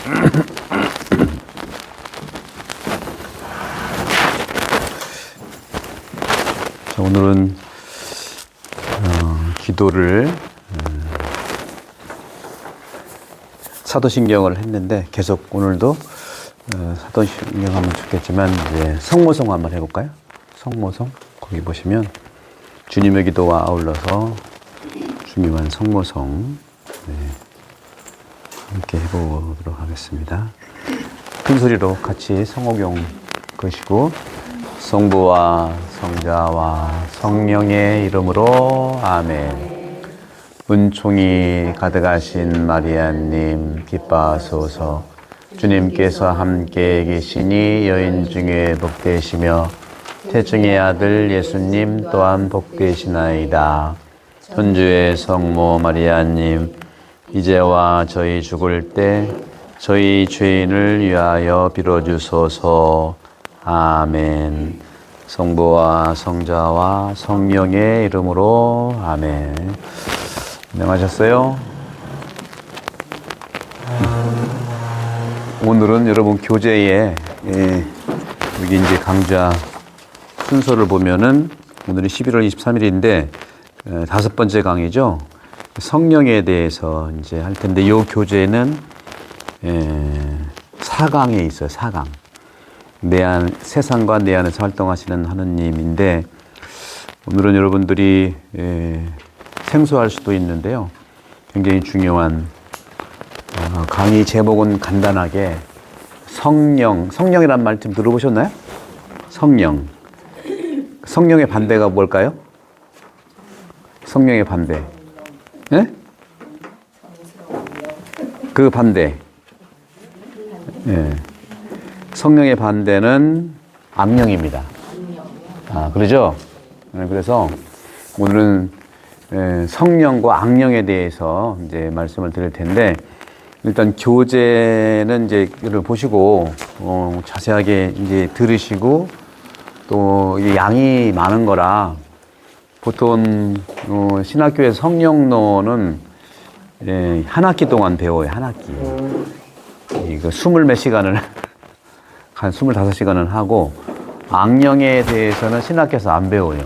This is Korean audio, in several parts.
자, 오늘은 기도를 사도신경을 했는데 계속 오늘도 사도신경 하면 좋겠지만 이제 성모성 한번 해볼까요? 성모성 거기 보시면 주님의 기도와 아울러서 중요한 성모성 함께 해보도록 하겠습니다. 큰 소리로 같이 성호경 거시고 성부와 성자와 성령의 이름으로 아멘. 은총이 가득하신 마리아님 기뻐하소서. 주님께서 함께 계시니 여인 중에 복되시며 태중의 아들 예수님 또한 복되시나이다. 천주의 성모 마리아님 이제와 저희 죽을 때 저희 죄인을 위하여 빌어주소서. 아멘. 성부와 성자와 성령의 이름으로 아멘. 안녕하셨어요? 오늘은 여러분 교재에 여기 이제 강좌 순서를 보면은 오늘이 11월 23일인데 5번째 강의죠. 성령에 대해서 이제 할 텐데 이 교재는 4강에 있어요. 4강. 세상과 내 안에서 활동하시는 하느님인데 오늘은 여러분들이 생소할 수도 있는데요. 굉장히 중요한 강의 제목은 간단하게 성령이란 말 좀 들어보셨나요? 성령의 반대가 뭘까요? 성령의 반대. 네? 그 반대. 네. 성령의 반대는 악령입니다. 그러죠? 그래서 오늘은 성령과 악령에 대해서 이제 말씀을 드릴 텐데 일단 교재는 이제 이걸 보시고 자세하게 이제 들으시고 또 양이 많은 거라 보통 신학교에서 성령론은 한 학기 동안 배워요. 한 학기. 이거 20몇 시간을 한 25시간을 하고 악령에 대해서는 신학교에서 안 배워요.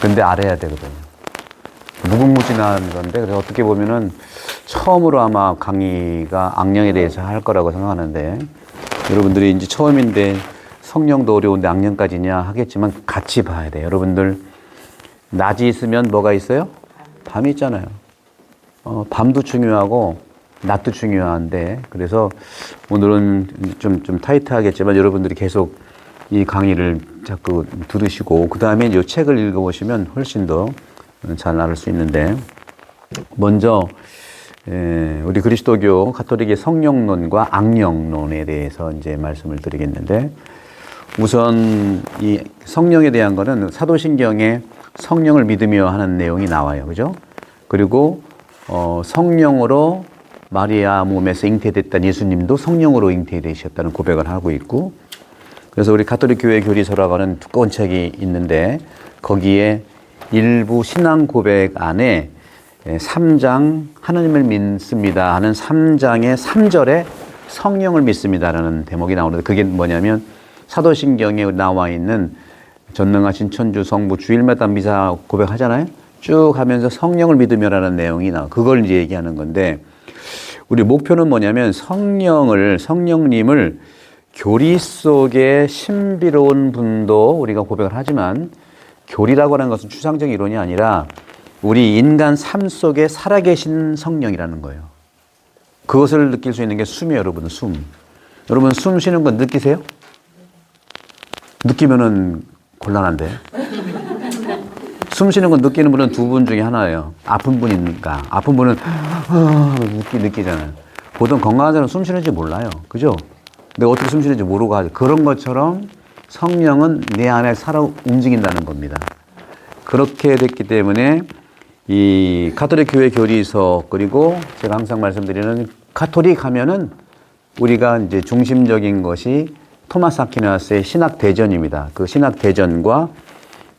근데 알아야 되거든요. 무궁무진한 건데 그래서 어떻게 보면은 처음으로 아마 강의가 악령에 대해서 할 거라고 생각하는데 여러분들이 이제 처음인데 성령도 어려운데 악령까지냐 하겠지만 같이 봐야 돼요. 여러분들 낮이 있으면 뭐가 있어요? 밤이 있잖아요. 밤도 중요하고 낮도 중요한데 그래서 오늘은 좀 타이트하겠지만 여러분들이 계속 이 강의를 자꾸 들으시고 그 다음에 이 책을 읽어보시면 훨씬 더 잘 알을 수 있는데 먼저 우리 그리스도교 가톨릭의 성령론과 악령론에 대해서 이제 말씀을 드리겠는데 우선 이 성령에 대한 거는 사도신경에 성령을 믿으며 하는 내용이 나와요. 그죠? 그리고 성령으로 마리아 몸에서 잉태됐던 예수님도 성령으로 잉태되셨다는 고백을 하고 있고 그래서 우리 가톨릭 교회 교리서라고 하는 두꺼운 책이 있는데 거기에 일부 신앙 고백 안에 3장 하나님을 믿습니다 하는 3장의 3절에 성령을 믿습니다라는 대목이 나오는데 그게 뭐냐면 사도신경에 나와 있는 전능하신 천주 성부 주일마다 미사 고백하잖아요. 쭉 하면서 성령을 믿으며라는 내용이 나와. 그걸 이제 얘기하는 건데 우리 목표는 뭐냐면 성령님을 교리 속의 신비로운 분도 우리가 고백을 하지만 교리라고 하는 것은 추상적 이론이 아니라 우리 인간 삶 속에 살아계신 성령이라는 거예요. 그것을 느낄 수 있는 게 숨이에요, 여러분. 숨. 여러분 숨 쉬는 거 느끼세요? 느끼면은 곤란한데. 숨 쉬는 거 느끼는 분은 두 분 중에 하나예요. 아픈 분인가. 아픈 분은 느끼잖아요. 보통 건강한 사람은 숨 쉬는지 몰라요. 그죠? 내가 어떻게 숨 쉬는지 모르고 하죠. 그런 것처럼 성령은 내 안에 살아 움직인다는 겁니다. 그렇게 됐기 때문에 이 가톨릭 교회 교리서 그리고 제가 항상 말씀드리는 가톨릭 하면은 우리가 이제 중심적인 것이 토마스 아퀴나스의 신학 대전입니다. 그 신학 대전과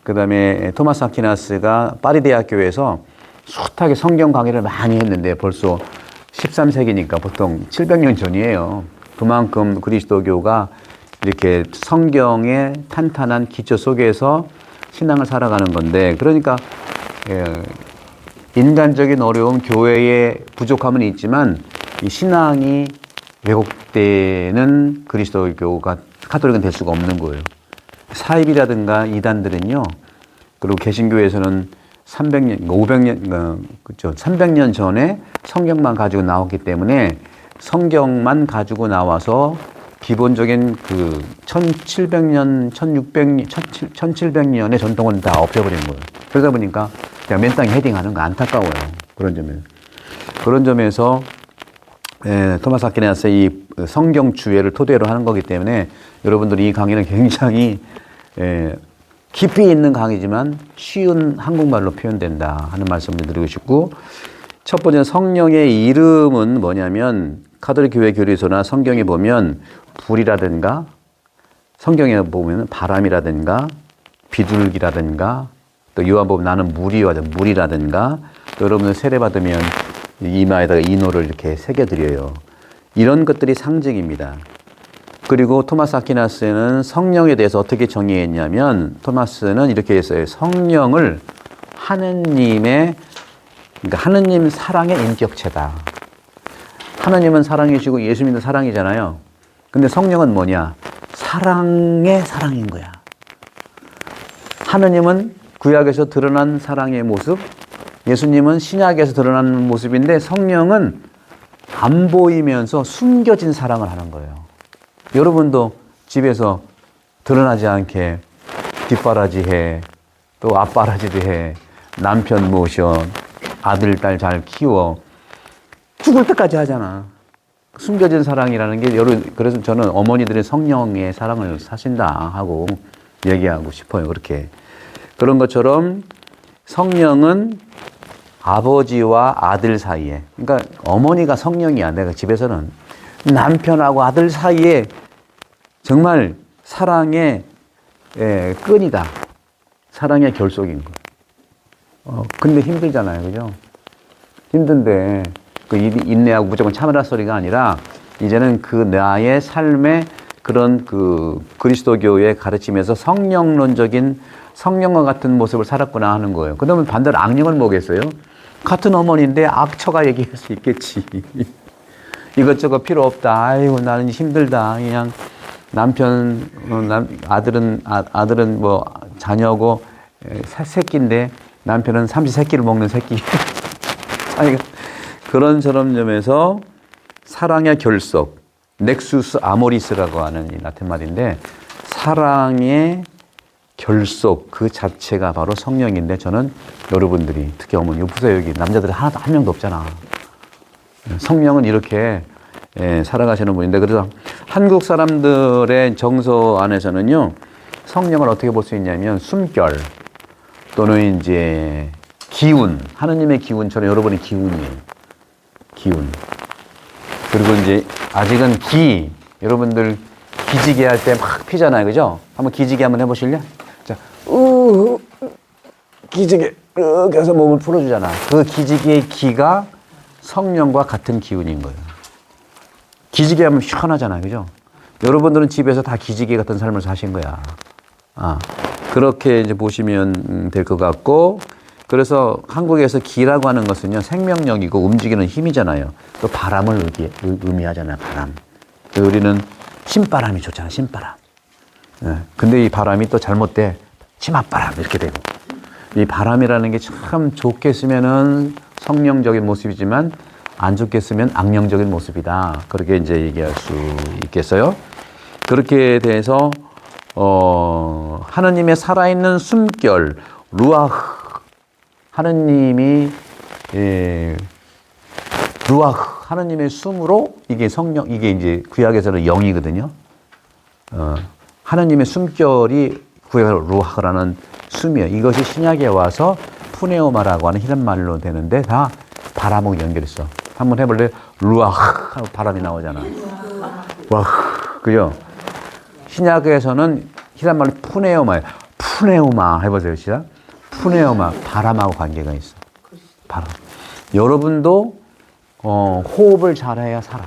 그 다음에 토마스 아퀴나스가 파리 대학교에서 숱하게 성경 강의를 많이 했는데 벌써 13세기니까 보통 700년 전이에요. 그만큼 그리스도교가 이렇게 성경의 탄탄한 기초 속에서 신앙을 살아가는 건데, 그러니까 인간적인 어려움, 교회의 부족함은 있지만 이 신앙이 왜곡되는 그리스도교가 카톨릭은 될 수가 없는 거예요. 사입이라든가 이단들은요, 그리고 개신교에서는 300년, 500년, 그렇죠. 300년 전에 성경만 가지고 나왔기 때문에 성경만 가지고 나와서 기본적인 그 1700년, 1600년, 1700년의 전통은 다 없애버린 거예요. 그러다 보니까 그냥 맨 땅에 헤딩하는 거 안타까워요. 그런 점에서 토마스 아퀴나스의 이 성경 주회를 토대로 하는 거기 때문에 여러분들이 이 강의는 굉장히 깊이 있는 강의지만 쉬운 한국말로 표현된다 하는 말씀을 드리고 싶고, 첫 번째 성령의 이름은 뭐냐면 가톨릭 교회 교리서나 성경에 보면 불이라든가, 성경에 보면 바람이라든가 비둘기라든가, 또 요한복음 나는 물이라든가, 또 여러분들 세례 받으면 이마에다가 인호를 이렇게 새겨드려요. 이런 것들이 상징입니다. 그리고 토마스 아퀴나스는 성령에 대해서 어떻게 정의했냐면, 토마스는 이렇게 했어요. 성령을 하느님의, 그러니까 하느님 사랑의 인격체다. 하느님은 사랑이시고 예수님도 사랑이잖아요. 근데 성령은 뭐냐? 사랑의 사랑인 거야. 하느님은 구약에서 드러난 사랑의 모습, 예수님은 신약에서 드러나는 모습인데, 성령은 안 보이면서 숨겨진 사랑을 하는 거예요. 여러분도 집에서 드러나지 않게 뒷바라지 해, 또 앞바라지도 해, 남편 모셔, 아들, 딸 잘 키워, 죽을 때까지 하잖아. 숨겨진 사랑이라는 게, 그래서 저는 어머니들이 성령의 사랑을 사신다 하고 얘기하고 싶어요. 그렇게. 그런 것처럼 성령은 아버지와 아들 사이에, 그러니까 어머니가 성령이야. 내가 집에서는 남편하고 아들 사이에 정말 사랑의 끈이다. 사랑의 결속인 거. 근데 힘들잖아요. 그죠? 힘든데 그 인내하고 무조건 참으라 소리가 아니라, 이제는 그 나의 삶의 그런 그 그리스도교의 가르침에서 성령론적인, 성령과 같은 모습을 살았구나 하는 거예요. 그러면 반대로 악령을 뭐겠어요? 같은 어머니인데 악처가 얘기할 수 있겠지. 이것저것 필요 없다. 아이고 나는 힘들다. 그냥 남편, 아들은 뭐 자녀고 새끼인데 남편은 삼시세끼를 먹는 새끼. 그런 점에서 사랑의 결속, 넥수스 아모리스라고 하는 이 라틴 말인데, 사랑의 결속 그 자체가 바로 성령인데, 저는 여러분들이, 특히 어머니, 보세요. 여기 남자들이 하나도 한 명도 없잖아. 성령은 이렇게 살아가시는 분인데, 그래서 한국 사람들의 정서 안에서는요, 성령을 어떻게 볼 수 있냐면 숨결 또는 이제 기운, 하느님의 기운처럼 여러분의 기운이에요. 기운. 그리고 이제 아직은 여러분들 기지개 할 때 막 피잖아요. 그죠? 한번 기지개 한번 해보실래? 자, 기지개 이렇게 해서 몸을 풀어주잖아. 그 기지개의 기가 성령과 같은 기운인 거예요. 기지개 하면 시원하잖아요. 그죠? 여러분들은 집에서 다 기지개 같은 삶을 사신 거야. 그렇게 이제 보시면 될 것 같고, 그래서 한국에서 기라고 하는 것은요, 생명력이고 움직이는 힘이잖아요. 또 바람을 의미하잖아요. 바람. 우리는 신바람이 좋잖아. 신바람. 근데 이 바람이 또 잘못돼 치맛바람 이렇게 되고, 이 바람이라는 게 참 좋게 쓰면은 성령적인 모습이지만 안 좋게 쓰면 악령적인 모습이다. 그렇게 이제 얘기할 수 있겠어요. 그렇게 돼서 하느님의 살아있는 숨결 루아흐, 하느님이 루아흐, 하느님의 숨으로, 이게 성령, 이게 이제 구약에서는 영이거든요. 하느님의 숨결이 구약에서 루아흐라는 숨이에요. 이것이 신약에 와서 푸네오마라고 하는 히란말로 되는데, 다 바람하고 연결했어. 한번 해볼래? 루아흐 하고 바람이 나오잖아. 와흐, 그죠? 신약에서는 히란말로 푸네오마예요. 푸네오마 해보세요. 시작. 푸네오마, 바람하고 관계가 있어. 바람. 여러분도 호흡을 잘해야 살아.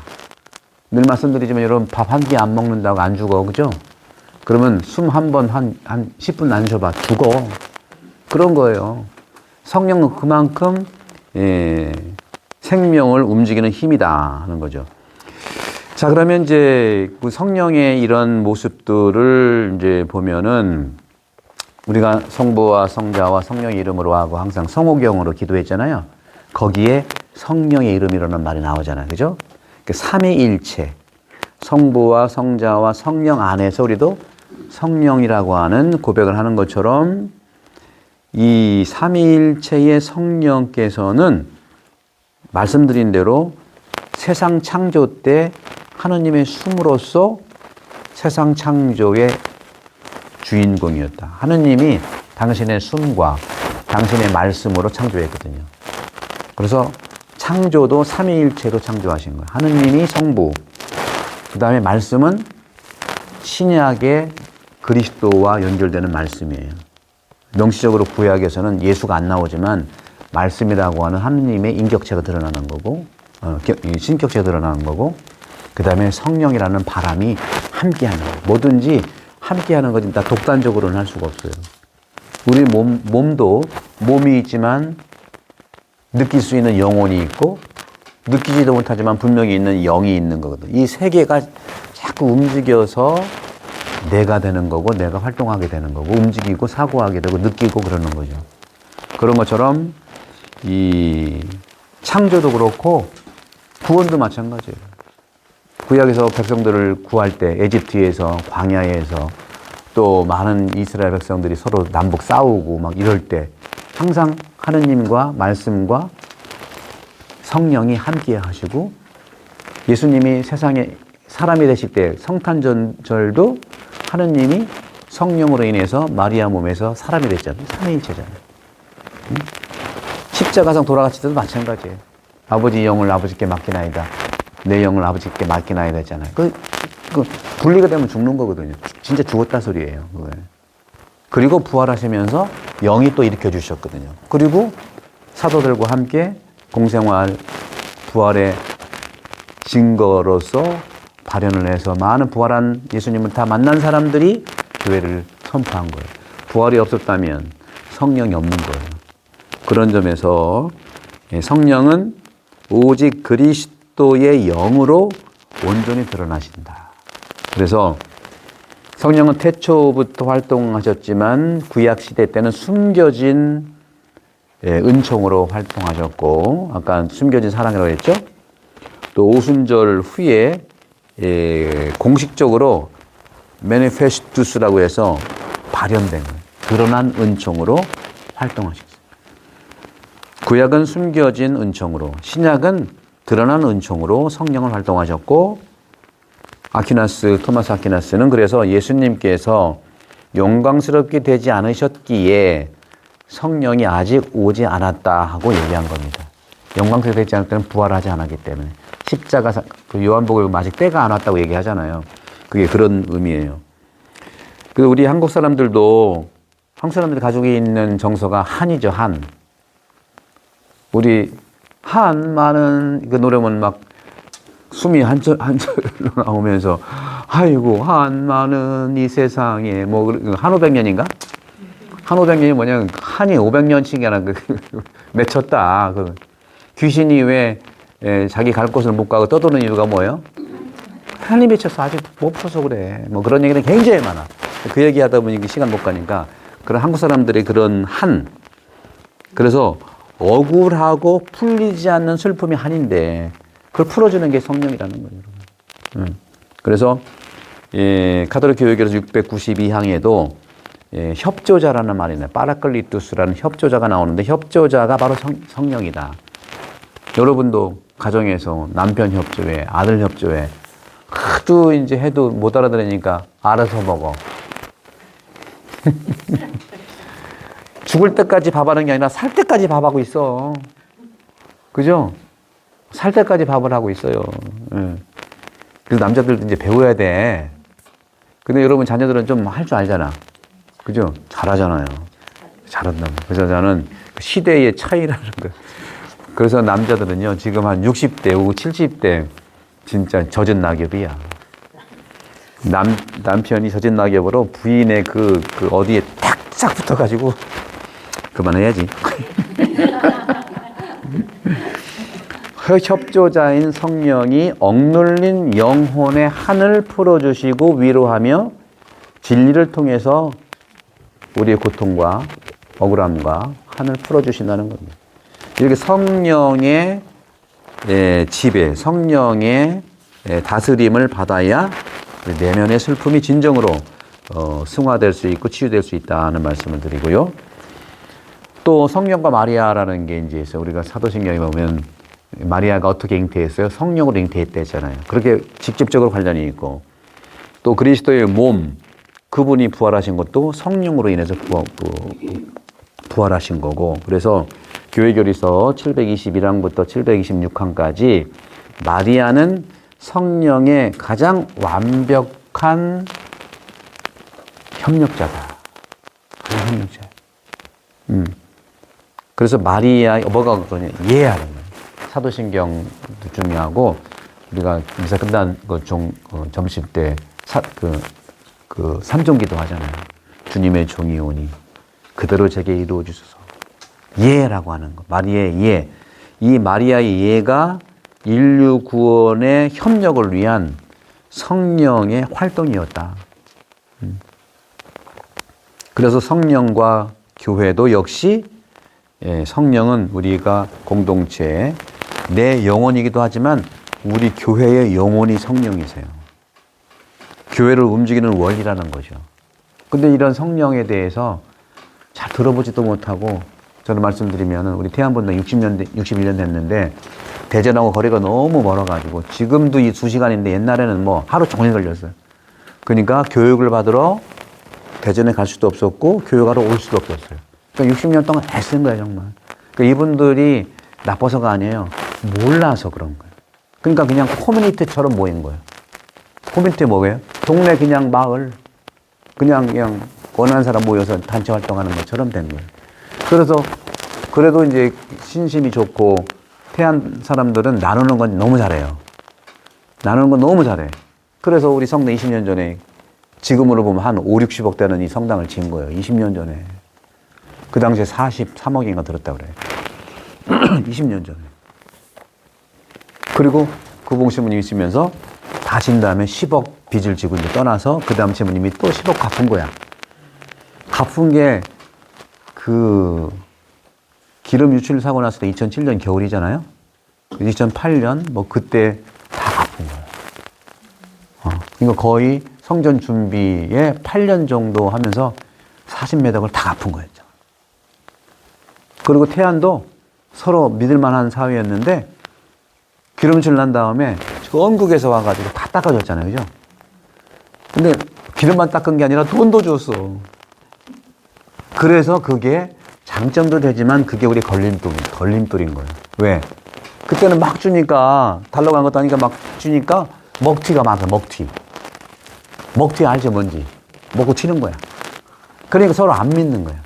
늘 말씀드리지만 여러분 밥 한 끼 안 먹는다고 안 죽어. 그죠? 그러면 숨 한 번 한 10분 안 쉬어봐. 죽어. 그런 거예요. 성령은 그만큼 생명을 움직이는 힘이다 하는 거죠. 자, 그러면 이제 그 성령의 이런 모습들을 이제 보면은 우리가 성부와 성자와 성령의 이름으로 하고 항상 성호경으로 기도했잖아요. 거기에 성령의 이름이라는 말이 나오잖아요. 그죠? 삼위일체. 성부와 성자와 성령 안에서 우리도 성령이라고 하는 고백을 하는 것처럼 이 삼위일체의 성령께서는 말씀드린 대로 세상 창조 때 하느님의 숨으로써 세상 창조의 주인공이었다. 하느님이 당신의 숨과 당신의 말씀으로 창조했거든요. 그래서 창조도 삼위일체로 창조하신 거예요. 하느님이 성부, 그 다음에 말씀은 신약의 그리스도와 연결되는 말씀이에요. 명시적으로 구약에서는 예수가 안 나오지만 말씀이라고 하는 하느님의 인격체가 드러나는 거고, 신격체가 드러나는 거고, 그 다음에 성령이라는 바람이 함께하는 거예요. 뭐든지 함께하는 거지 다 독단적으로는 할 수가 없어요. 우리 몸도 몸이 있지만 느낄 수 있는 영혼이 있고 느끼지도 못하지만 분명히 있는 영이 있는 거거든. 이 세 개가 자꾸 움직여서 내가 되는 거고 내가 활동하게 되는 거고 움직이고 사고하게 되고 느끼고 그러는 거죠. 그런 것처럼 이 창조도 그렇고 구원도 마찬가지예요. 구약에서 백성들을 구할 때 에집트에서 광야에서 또 많은 이스라엘 백성들이 서로 남북 싸우고 막 이럴 때 항상 하느님과 말씀과 성령이 함께 하시고 예수님이 세상에 사람이 되실 때 성탄절도 하느님이 성령으로 인해서 마리아 몸에서 사람이 됐잖아요. 삼위일체잖아요. 십자가상 돌아가실 때도 마찬가지예요. 아버지 영을 아버지께 맡기나이다. 내 영을 아버지께 맡기나이다 했잖아요. 그 분리가 되면 죽는 거거든요. 진짜 죽었다 소리예요. 그거에. 그리고 부활하시면서 영이 또 일으켜 주셨거든요. 그리고 사도들과 함께 공생활 부활의 증거로서 발현을 해서 많은 부활한 예수님을 다 만난 사람들이 교회를 선포한 거예요. 부활이 없었다면 성령이 없는 거예요. 그런 점에서 성령은 오직 그리스도의 영으로 온전히 드러나신다. 그래서 성령은 태초부터 활동하셨지만 구약시대 때는 숨겨진 은총으로 활동하셨고 아까 숨겨진 사랑이라고 했죠. 또 오순절 후에 공식적으로 매니페스투스라고 해서 발현된 드러난 은총으로 활동하셨어요. 구약은 숨겨진 은총으로, 신약은 드러난 은총으로 성령을 활동하셨고 토마스 아퀴나스는 그래서 예수님께서 영광스럽게 되지 않으셨기에 성령이 아직 오지 않았다 하고 얘기한 겁니다. 영광스럽게 되지 않을 때는 부활하지 않았기 때문에 십자가 그 요한복음 아직 때가 안 왔다고 얘기하잖아요. 그게 그런 의미예요. 그 우리 한국 사람들도 한국 사람들이 가지고 있는 정서가 한이죠. 한. 우리 한 많은 그 노래면 막 숨이 한 절로 나오면서 아이고 한 많은 이 세상에 뭐 한 500년인가? 한 500년이 뭐냐 한이 500년씩이 아니라 맺혔다. 그 귀신이 왜 자기 갈 곳을 못 가고 떠도는 이유가 뭐예요? 한이 맺혀서 아직 못 풀어서 그래. 뭐 그런 얘기는 굉장히 많아. 그 얘기하다 보니 시간 못 가니까 그런 한국 사람들의 그런 한. 그래서 억울하고 풀리지 않는 슬픔이 한인데 그걸 풀어주는 게 성령이라는 거예요, 여러분. 그래서 가톨릭 교회에서 692항에도 협조자라는 말이 나요. 파라클리투스라는 협조자가 나오는데 협조자가 바로 성령이다. 여러분도 가정에서 남편 협조해, 아들 협조해. 하도 이제 해도 못 알아들으니까 알아서 먹어. 죽을 때까지 밥하는 게 아니라 살 때까지 밥하고 있어. 그죠? 살 때까지 밥을 하고 있어요. 그래서 남자들도 이제 배워야 돼. 근데 여러분 자녀들은 좀 할 줄 알잖아. 그죠? 잘하잖아요. 잘한다고. 그래서 저는 시대의 차이라는 거. 그래서 남자들은요, 지금 한 60대, 70대, 진짜 젖은 낙엽이야. 남편이 젖은 낙엽으로 부인의 그 어디에 탁탁 붙어가지고, 그만해야지. 협조자인 성령이 억눌린 영혼의 한을 풀어주시고 위로하며 진리를 통해서 우리의 고통과 억울함과 한을 풀어주신다는 겁니다. 이렇게 성령의 지배, 성령의 다스림을 받아야 내면의 슬픔이 진정으로 승화될 수 있고 치유될 수 있다는 말씀을 드리고요. 또 성령과 마리아라는 게 이제 있어요. 우리가 사도신경에 보면 마리아가 어떻게 잉태했어요? 성령으로 잉태했댔잖아요. 그렇게 직접적으로 관련이 있고, 또 그리스도의 몸, 그분이 부활하신 것도 성령으로 인해서 부활하신 거고, 그래서 교회교리서 721항부터 726항까지 마리아는 성령의 가장 완벽한 협력자다. 협력자. 그래서 마리아, 뭐가 그거냐? 예하는 거예요. 사도신경도 중요하고, 우리가 미사 끝난 거 점심 때 삼종기도 하잖아요. 주님의 종이 오니 그대로 제게 이루어 주소서. 예라고 하는 거. 마리아의 예. 이 마리아의 예가 인류 구원의 협력을 위한 성령의 활동이었다. 그래서 성령과 교회도 역시 성령은 우리가 공동체의 내 영혼이기도 하지만 우리 교회의 영혼이 성령이세요. 교회를 움직이는 원리라는 거죠. 근데 이런 성령에 대해서 잘 들어보지도 못하고, 저는 말씀드리면 우리 태안본당 61년 됐는데 대전하고 거리가 너무 멀어가지고 지금도 이 2시간인데 옛날에는 뭐 하루 종일 걸렸어요. 그러니까 교육을 받으러 대전에 갈 수도 없었고 교육하러 올 수도 없었어요. 그러니까 60년 동안 애쓴 거예요, 정말. 그러니까 이분들이 나빠서가 아니에요. 몰라서 그런 거예요. 그러니까 그냥 커뮤니티처럼 모인 거예요. 커뮤니티 뭐예요? 동네 그냥 마을, 그냥 원하는 사람 모여서 단체 활동하는 것처럼 된 거예요. 그래서 그래도 이제 신심이 좋고 태안 사람들은 나누는 건 너무 잘해요. 나누는 건 너무 잘해. 그래서 우리 성당 20년 전에 지금으로 보면 한 5, 60억 되는 이 성당을 지은 거예요. 20년 전에. 그 당시에 43억인가 들었다 그래요. 20년 전에. 그리고 구봉 신부님이 있으면서 다 진 다음에 10억 빚을 지고 이제 떠나서 그 다음 신부님이 또 10억 갚은 거야. 갚은 게 기름 유출 사고 났을 때 2007년 겨울이잖아요. 2008년 뭐 그때 다 갚은 거예요. 그러니까 거의 성전 준비에 8년 정도 하면서 40매덕을 다 갚은 거였죠. 그리고 태안도 서로 믿을 만한 사회였는데 기름칠 난 다음에 원국에서 와가지고 다 닦아줬잖아요. 그죠? 근데 기름만 닦은 게 아니라 돈도 줬어. 그래서 그게 장점도 되지만 그게 우리 걸림돌인 거예요. 왜? 그때는 막 주니까, 달라고 한 것도 아니니까 막 주니까 먹튀가 많아, 먹튀. 먹튀 알죠, 뭔지? 먹고 튀는 거야. 그러니까 서로 안 믿는 거야.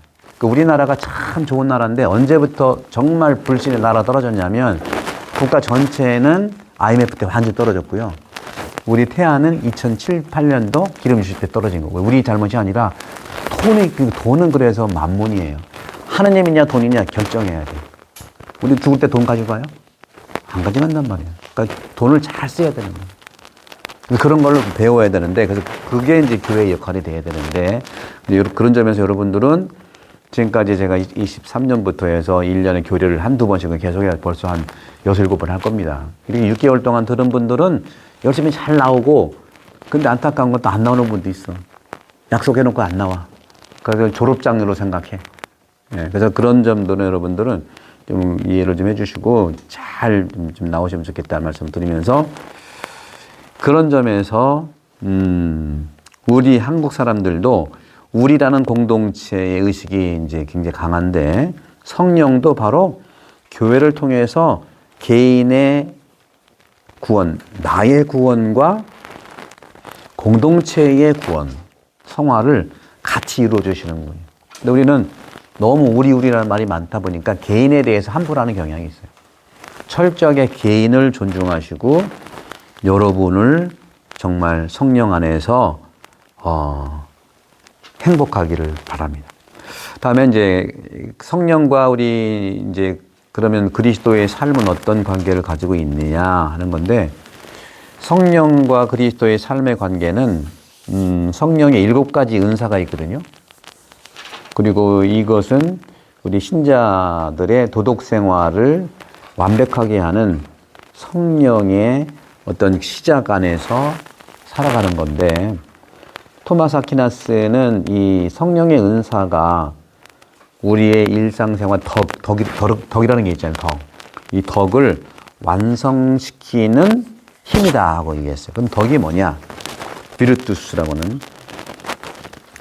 우리나라가 참 좋은 나라인데 언제부터 정말 불신의 나라 떨어졌냐면 국가 전체는 IMF 때 완전히 떨어졌고요. 우리 태안은 2007, 8년도 기름 유출 때 떨어진 거고요. 우리 잘못이 아니라 돈은 그래서 만문이에요. 하느님이냐 돈이냐 결정해야 돼. 우리 죽을 때 돈 가져가요? 안 가져간단 말이에요. 그러니까 돈을 잘 써야 되는 거예요. 그런 걸로 배워야 되는데, 그래서 그게 이제 교회의 역할이 돼야 되는데, 그런 점에서 여러분들은 지금까지 제가 23년부터 해서 1년에 교리를 한두 번씩은 계속해야 벌써 한 6, 7번 할 겁니다. 이렇게 6개월 동안 들은 분들은 열심히 잘 나오고, 근데 안타까운 것도 안 나오는 분도 있어. 약속해놓고 안 나와. 그래서 졸업장르로 생각해. 예, 그래서 그런 점들은 여러분들은 좀 이해를 좀 해주시고 잘 좀 나오시면 좋겠다는 말씀 을 드리면서, 그런 점에서 우리 한국 사람들도 우리라는 공동체의 의식이 이제 굉장히 강한데, 성령도 바로 교회를 통해서 개인의 구원, 나의 구원과 공동체의 구원, 성화를 같이 이루어 주시는 거예요. 근데 우리는 너무 우리라는 말이 많다 보니까 개인에 대해서 함부로 하는 경향이 있어요. 철저하게 개인을 존중하시고 여러분을 정말 성령 안에서 행복하기를 바랍니다. 다음에 이제 성령과 우리 이제 그러면 그리스도의 삶은 어떤 관계를 가지고 있느냐 하는 건데, 성령과 그리스도의 삶의 관계는 성령의 7가지 은사가 있거든요. 그리고 이것은 우리 신자들의 도덕 생활을 완벽하게 하는 성령의 어떤 시작 안에서 살아가는 건데, 토마스 아퀴나스는 이 성령의 은사가 우리의 일상생활 덕이라는 게 있잖아요. 덕. 이 덕을 완성시키는 힘이다 하고 얘기했어요. 그럼 덕이 뭐냐? 비르투스라고는,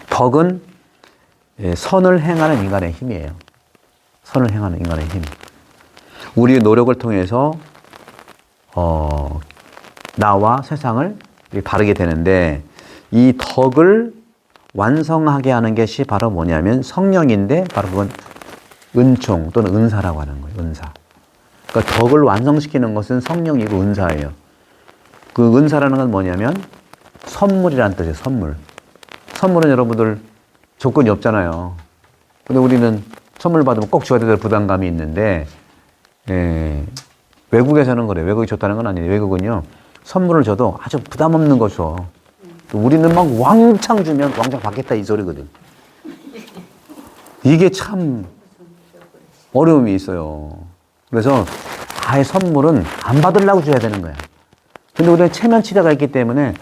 덕은 선을 행하는 인간의 힘이에요. 선을 행하는 인간의 힘. 우리의 노력을 통해서 나와 세상을 바르게 되는데, 이 덕을 완성하게 하는 것이 바로 뭐냐면 성령인데, 바로 그건 은총 또는 은사라고 하는 거예요. 은사. 그러니까 덕을 완성시키는 것은 성령이고 은사예요. 그 은사라는 건 뭐냐면 선물이라는 뜻이에요. 선물. 선물은 여러분들 조건이 없잖아요. 근데 우리는 선물 받으면 꼭 줘야 될 부담감이 있는데, 외국에서는 그래요. 외국이 좋다는 건 아니에요. 외국은요, 선물을 줘도 아주 부담 없는 거 줘. 우리는 막 왕창 주면 왕창 받겠다 이 소리거든. 이게 참 어려움이 있어요. 그래서 아예 선물은 안 받으려고 줘야 되는 거야. 근데 우리는 체면치레가 있기 때문에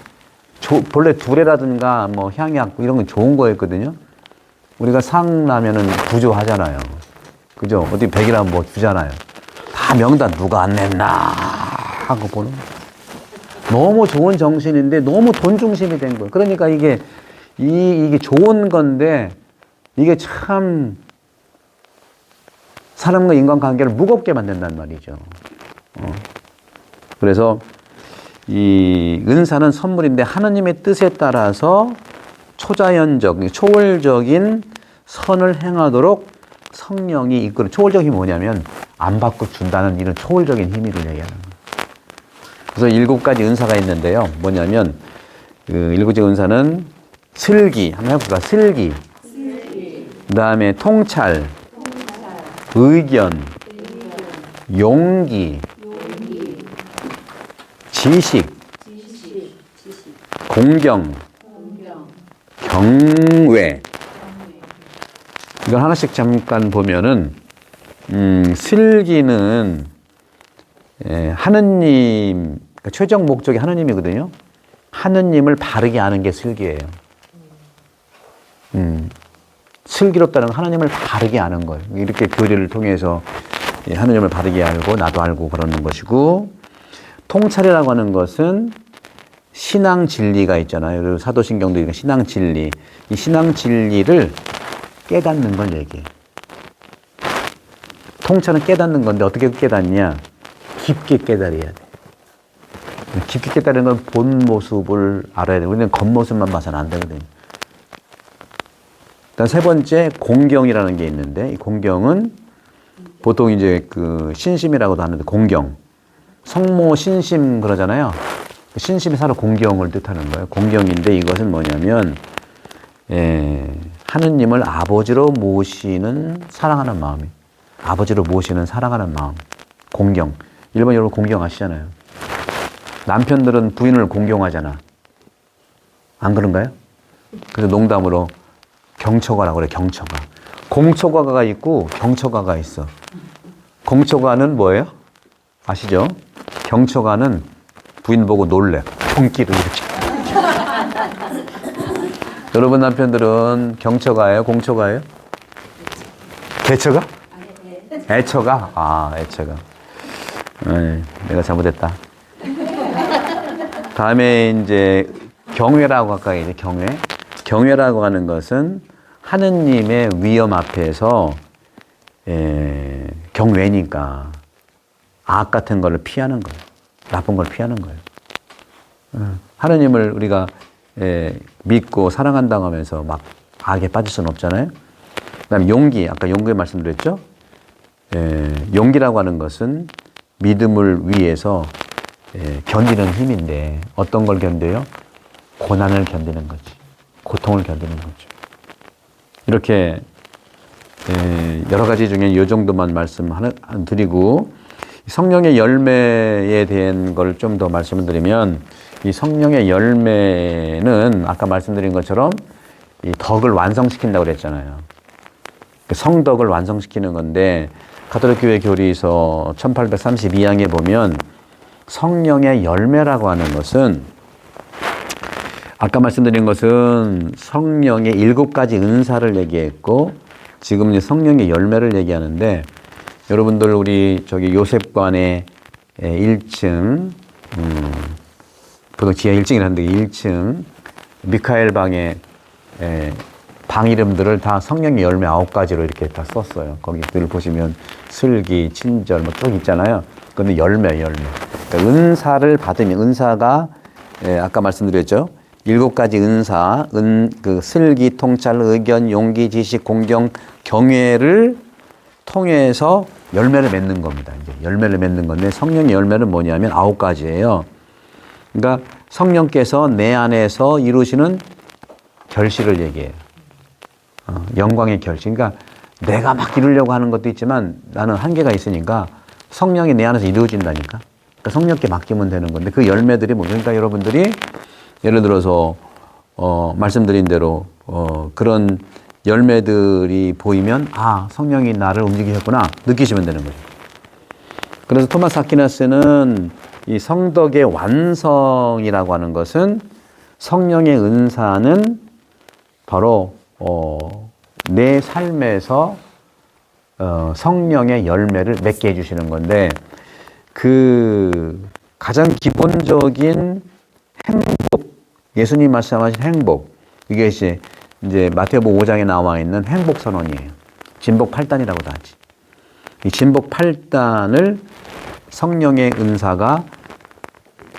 본래 두레라든가 뭐 향약 이런 건 좋은 거였거든요. 우리가 상 나면은 부조하잖아요. 그죠? 어디 100이라면 뭐 주잖아요. 다 명단 누가 안 냈나 하고 보는 거예요. 너무 좋은 정신인데 너무 돈 중심이 된 거예요. 그러니까 이게 좋은 건데 이게 참 사람과 인간관계를 무겁게 만든단 말이죠. 그래서 이 은사는 선물인데 하나님의 뜻에 따라서 초자연적, 초월적인 선을 행하도록 성령이 이끌어. 초월적이 뭐냐면 안 받고 준다는 이런 초월적인 힘이를 얘기하는 거예요. 그래서 7가지 은사가 있는데요. 뭐냐면 그 7가지 은사는 슬기, 한번 해볼까? 슬기. 그 다음에 통찰, 의견, 용기, 지식, 공경, 경외. 이걸 하나씩 잠깐 보면은 슬기는 하느님, 그러니까 최종 목적이 하느님이거든요. 하느님을 바르게 아는 게 슬기예요. 슬기롭다는 건 하나님을 바르게 아는 거예요. 이렇게 교리를 통해서 하느님을 바르게 알고 나도 알고 그러는 것이고, 통찰이라고 하는 것은 신앙 진리가 있잖아요. 그리고 사도신경도 이런 신앙 진리. 이 신앙 진리를 깨닫는 걸 얘기해요. 통찰은 깨닫는 건데 어떻게 깨닫냐? 깊게 깨달아야 돼. 깊게 깨달은 건 본 모습을 알아야 돼. 우리는 겉모습만 봐서는 안 되거든요. 일단 세 번째, 공경이라는 게 있는데, 이 공경은 보통 이제 그 신심이라고도 하는데, 공경. 성모 신심 그러잖아요. 신심이 사로 공경을 뜻하는 거예요. 공경인데 이것은 뭐냐면, 하느님을 아버지로 모시는 사랑하는 마음이. 아버지로 모시는 사랑하는 마음. 공경. 일반 여러분 공경하시잖아요. 남편들은 부인을 공경하잖아. 안 그런가요? 그래서 농담으로 경처가라고 그래, 경처가. 공처가가 있고 경처가가 있어. 공처가는 뭐예요? 아시죠? 경처가는 부인 보고 놀래. 경기를 이렇게. 여러분 남편들은 경처가예요? 공처가예요? 개처가? 애처가? 아, 애처가. 내가 잘못했다. 다음에 이제 경외라고 아까 이제 경외. 경외라고 하는 것은 하느님의 위엄 앞에서 경외니까 악 같은 걸 피하는 거예요. 나쁜 걸 피하는 거예요. 하느님을 우리가 믿고 사랑한다고 하면서 막 악에 빠질 수는 없잖아요. 그 다음에 용기, 아까 용기 말씀드렸죠? 용기라고 하는 것은 믿음을 위해서 견디는 힘인데 어떤 걸 견뎌요? 고난을 견디는 거지. 고통을 견디는 거죠. 이렇게 여러 가지 중에 이 정도만 드리고 성령의 열매에 대한 걸 좀 더 말씀을 드리면 이 성령의 열매는 아까 말씀드린 것처럼 이 덕을 완성시킨다고 그랬잖아요. 성덕을 완성시키는 건데 가톨릭 교회 교리서 1832항에 보면 성령의 열매라고 하는 것은 아까 말씀드린 것은 성령의 7가지 은사를 얘기했고 지금 이제 성령의 열매를 얘기하는데 여러분들 우리 저기 요셉관의 1층 보통 지하 1층이라는데 1층 미카엘 방의 방 이름들을 다 성령의 열매 9가지로 이렇게 다 썼어요. 거기 늘 보시면 슬기, 친절 뭐 쭉 있잖아요. 근데 열매. 그러니까 은사를 받으면 은사가 아까 말씀드렸죠. 7가지 은사, 그 슬기, 통찰, 의견, 용기, 지식, 공경, 경외를 통해서 열매를 맺는 겁니다. 이제 열매를 맺는 건데 성령의 열매는 뭐냐면 9가지예요. 그러니까 성령께서 내 안에서 이루시는 결실을 얘기해요. 영광의 결실. 그러니까 내가 막 이루려고 하는 것도 있지만 나는 한계가 있으니까 성령이 내 안에서 이루어진다니까. 그러니까 성령께 맡기면 되는 건데 그 열매들이 뭐 그러니까 여러분들이 예를 들어서 말씀드린 대로 그런 열매들이 보이면 아 성령이 나를 움직이셨구나 느끼시면 되는 거죠. 그래서 토마스 아퀴나스는 이 성덕의 완성이라고 하는 것은 성령의 은사는 바로 내 삶에서 성령의 열매를 맺게 해주시는 건데 그 가장 기본적인 행복, 예수님 말씀하신 행복, 이게 이제 마태복음 5장에 나와 있는 행복 선언이에요. 진복 8단이라고도 하지. 이 진복 8단을 성령의 은사가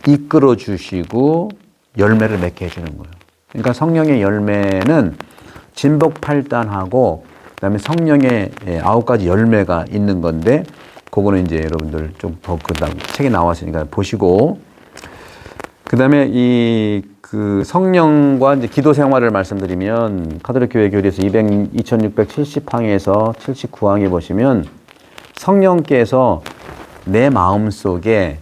이끌어 주시고 열매를 맺게 해주는 거예요. 그러니까 성령의 열매는 진복 8단하고 그다음에 성령의 9가지 열매가 있는 건데 그거는 이제 여러분들 좀 더 그다음 책에 나왔으니까 보시고 그다음에 그 성령과 이제 기도 생활을 말씀드리면 카톨릭 교회 교리에서 2670항에서 79항에 보시면 성령께서 내 마음속에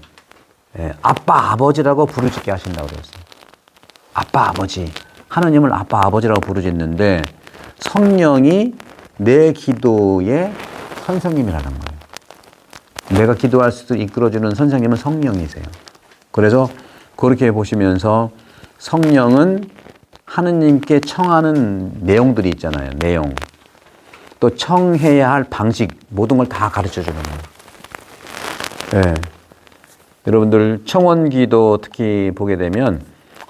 아빠 아버지라고 부르짖게 하신다고 그랬어요. 아빠 아버지. 하나님을 아빠 아버지라고 부르짖는데 성령이 내 기도의 선생님이라는 거예요. 내가 기도할 수 있도록 이끌어주는 선생님은 성령이세요. 그래서 그렇게 보시면서 성령은 하느님께 청하는 내용들이 있잖아요. 내용. 또 청해야 할 방식, 모든 걸 다 가르쳐 주는 거예요. 네. 여러분들 청원 기도 특히 보게 되면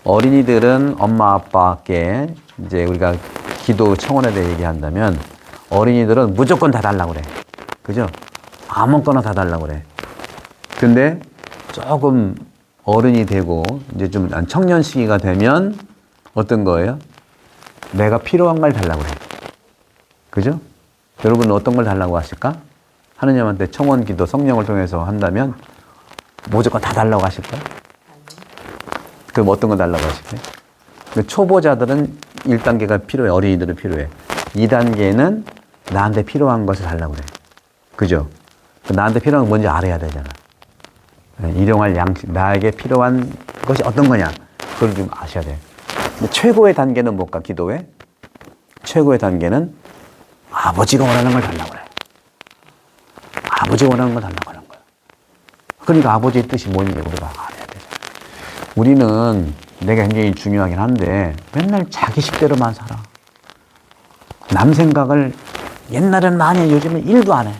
어린이들은 엄마 아빠께 이제 우리가 기도 청원에 대해 얘기한다면 어린이들은 무조건 다 달라고 그래. 그죠? 아무거나 다 달라고 그래. 근데 조금 어른이 되고 이제 좀 청년 시기가 되면 어떤 거예요? 내가 필요한 걸 달라고 그래. 그죠? 여러분은 어떤 걸 달라고 하실까? 하느님한테 청원 기도 성령을 통해서 한다면 무조건 다 달라고 하실까요? 그럼 어떤 거 달라고 하실까요? 초보자들은 1단계가 필요해. 어린이들은 필요해. 2단계는 나한테 필요한 것을 달라고 그래. 그죠? 나한테 필요한 건 뭔지 알아야 되잖아. 일용할 양식, 나에게 필요한 것이 어떤 거냐. 그걸 좀 아셔야 돼. 근데 최고의 단계는 뭘까, 기도에? 최고의 단계는 아버지가 원하는 걸 달라고 그래. 아버지가 원하는 걸 달라고 하는 거야. 그러니까 아버지의 뜻이 뭔지 우리가 알아야 되잖아. 우리는 내가 굉장히 중요하긴 한데 맨날 자기 식대로만 살아. 남 생각을 옛날에는 많이 해. 요즘은 1도 안 해.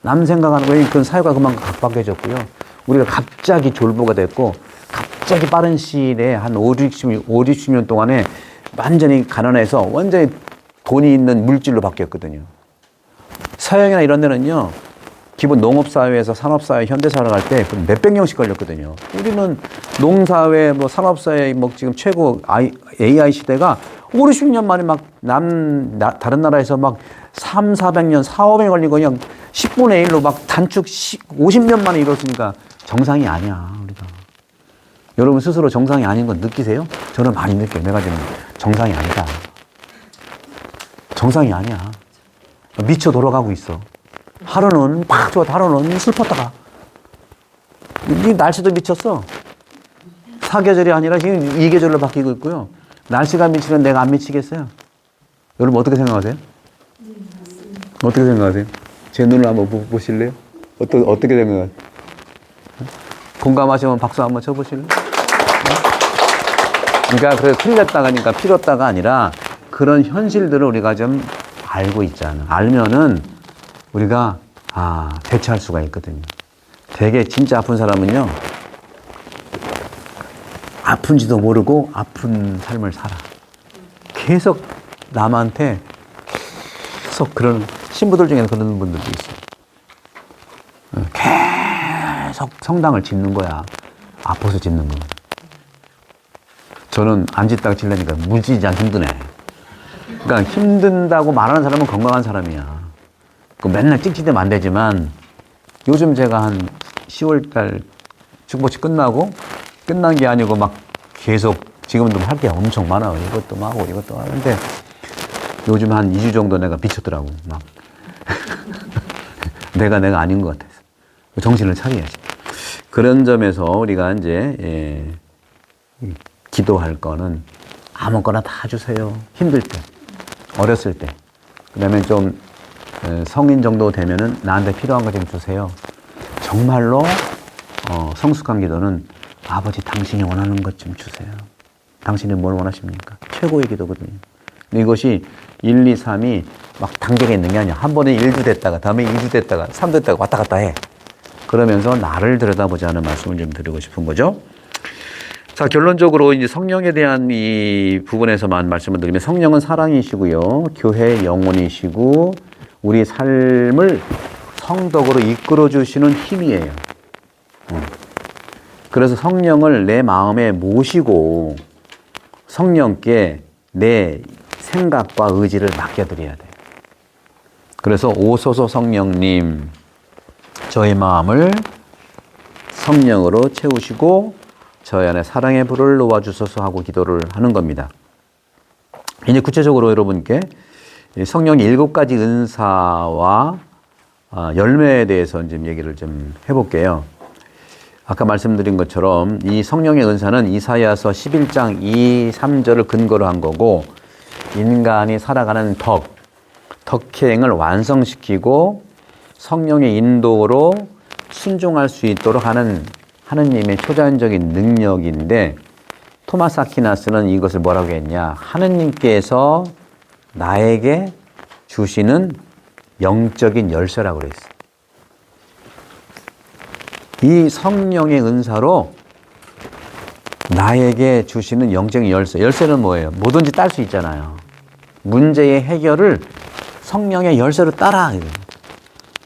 남 생각하는 거에 그건 사회가 그만큼 각박해졌고요. 우리가 갑자기 졸부가 됐고 갑자기 빠른 시일에 한 5, 60년 동안에 완전히 가난해서 완전히 돈이 있는 물질로 바뀌었거든요. 서양이나 이런 데는요. 기본 농업사회에서 산업사회, 현대사회를 갈 때 몇백 년씩 걸렸거든요. 우리는 농사회, 뭐 산업사회, 뭐 지금 최고 AI 시대가 5, 60년 만에 막 다른 나라에서 막 3, 400년, 4, 500년 걸리고 그냥 10분의 1로 막 단축 50년 만에 이뤘으니까 정상이 아니야, 우리가. 여러분 스스로 정상이 아닌 건 느끼세요? 저는 많이 느껴요. 내가 지금 정상이 아니다. 정상이 아니야. 미쳐 돌아가고 있어. 하루는 팍 좋았다, 하루는 슬펐다가. 이 날씨도 미쳤어. 사계절이 아니라 지금 이 계절로 바뀌고 있고요. 날씨가 미치면 내가 안 미치겠어요? 여러분 어떻게 생각하세요? 어떻게 생각하세요? 제 눈을 한번 보실래요? 어떻게 생각하세요? 공감하시면 박수 한번 쳐보실래요? 그러니까 그래서 틀렸다가 하니까 필요했다가 아니라 그런 현실들을 우리가 좀 알고 있잖아. 알면은 우리가 대처할 수가 있거든요. 되게 진짜 아픈 사람은요, 아픈지도 모르고 아픈 삶을 살아. 계속 남한테 계속 그런 신부들 중에는 그런 분들도 있어요. 계속 성당을 짓는 거야. 아파서 짓는 거. 저는 안 짓다가 질려니까 무지장 힘드네. 그러니까 힘든다고 말하는 사람은 건강한 사람이야. 그 맨날 찍찍대면 안 되지만 요즘 제가 한 10월달 축복치 끝나고 끝난 게 아니고 막 계속 지금도 할 게 엄청 많아. 이것도 하고 이것도 하는데 요즘 한 2주 정도 내가 미쳤더라고. 막 내가 아닌 것 같아서 정신을 차려야지. 그런 점에서 우리가 이제 기도할 거는 아무거나 다 주세요. 힘들 때, 어렸을 때. 그다음에 좀 성인 정도 되면은 나한테 필요한 거 좀 주세요. 정말로 성숙한 기도는 아버지 당신이 원하는 것 좀 주세요. 당신이 뭘 원하십니까? 최고의 기도거든요. 근데 이것이 1, 2, 3이 막 단계가 있는 게 아니야. 한 번에 1주 됐다가 다음에 2주 됐다가 3주 됐다가 왔다 갔다 해. 그러면서 나를 들여다보자는 말씀을 좀 드리고 싶은 거죠. 자, 결론적으로 이제 성령에 대한 이 부분에서만 말씀을 드리면 성령은 사랑이시고요. 교회의 영혼이시고 우리 삶을 성덕으로 이끌어 주시는 힘이에요. 그래서 성령을 내 마음에 모시고 성령께 내 생각과 의지를 맡겨드려야 돼요. 그래서 오소서 성령님, 저의 마음을 성령으로 채우시고 저희 안에 사랑의 불을 놓아주소서 하고 기도를 하는 겁니다. 이제 구체적으로 여러분께 성령의 7가지 은사와 열매에 대해서 좀 얘기를 좀 해볼게요. 아까 말씀드린 것처럼 이 성령의 은사는 이사야서 11장 2, 3절을 근거로 한 거고 인간이 살아가는 덕행을 완성시키고 성령의 인도로 순종할 수 있도록 하는 하느님의 초자연적인 능력인데 토마스 아퀴나스는 이것을 뭐라고 했냐? 하느님께서 나에게 주시는 영적인 열쇠라고 그랬어요. 이 성령의 은사로 나에게 주시는 영적인 열쇠. 열쇠는 뭐예요? 뭐든지 딸 수 있잖아요. 문제의 해결을 성령의 열쇠로 따라.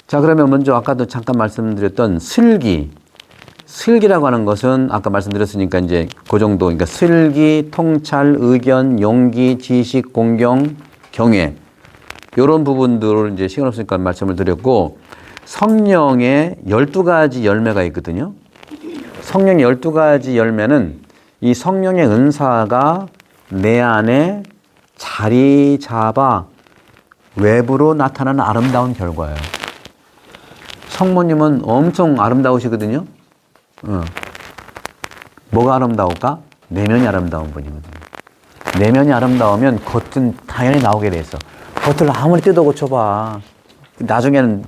자, 그러면 먼저 아까도 잠깐 말씀드렸던 슬기라고 하는 것은 아까 말씀드렸으니까 이제 그 정도. 그러니까 슬기, 통찰, 의견, 용기, 지식, 공경, 경외. 이런 부분들을 이제 시간 없으니까 말씀을 드렸고 성령의 12가지 열매가 있거든요. 성령의 12가지 열매는 이 성령의 은사가 내 안에 자리 잡아 외부로 나타나는 아름다운 결과예요. 성모님은 엄청 아름다우시거든요. 뭐가 아름다울까? 내면이 아름다운 분이거든요. 내면이 아름다우면 겉은 당연히 나오게 돼 있어. 겉을 아무리 뜯어 고쳐봐. 나중에는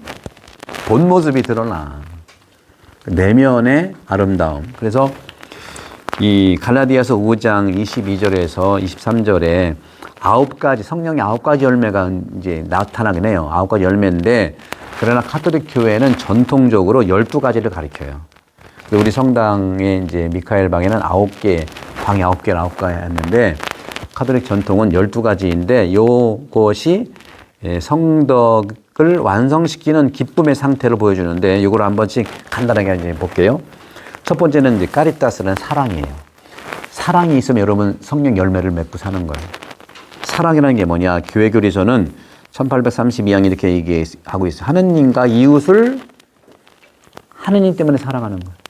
본 모습이 드러나. 내면의 아름다움. 그래서 이 갈라디아서 5장 22절에서 23절에 9가지, 성령의 9가지 열매가 이제 나타나긴 해요. 9가지 열매인데, 그러나 카톨릭 교회는 전통적으로 12가지를 가리켜요. 우리 성당에 이제 미카엘 방에는 9개, 방이 9개나 9개였는데, 카톨릭 전통은 12가지인데, 요것이 성덕을 완성시키는 기쁨의 상태를 보여주는데, 이걸 한 번씩 간단하게 이제 볼게요. 첫 번째는 이제 까리타스는 사랑이에요. 사랑이 있으면 여러분 성령 열매를 맺고 사는 거예요. 사랑이라는 게 뭐냐? 교회 교리서는 1832양 이렇게 얘기하고 있어요. 하느님과 이웃을 하느님 때문에 사랑하는 거예요.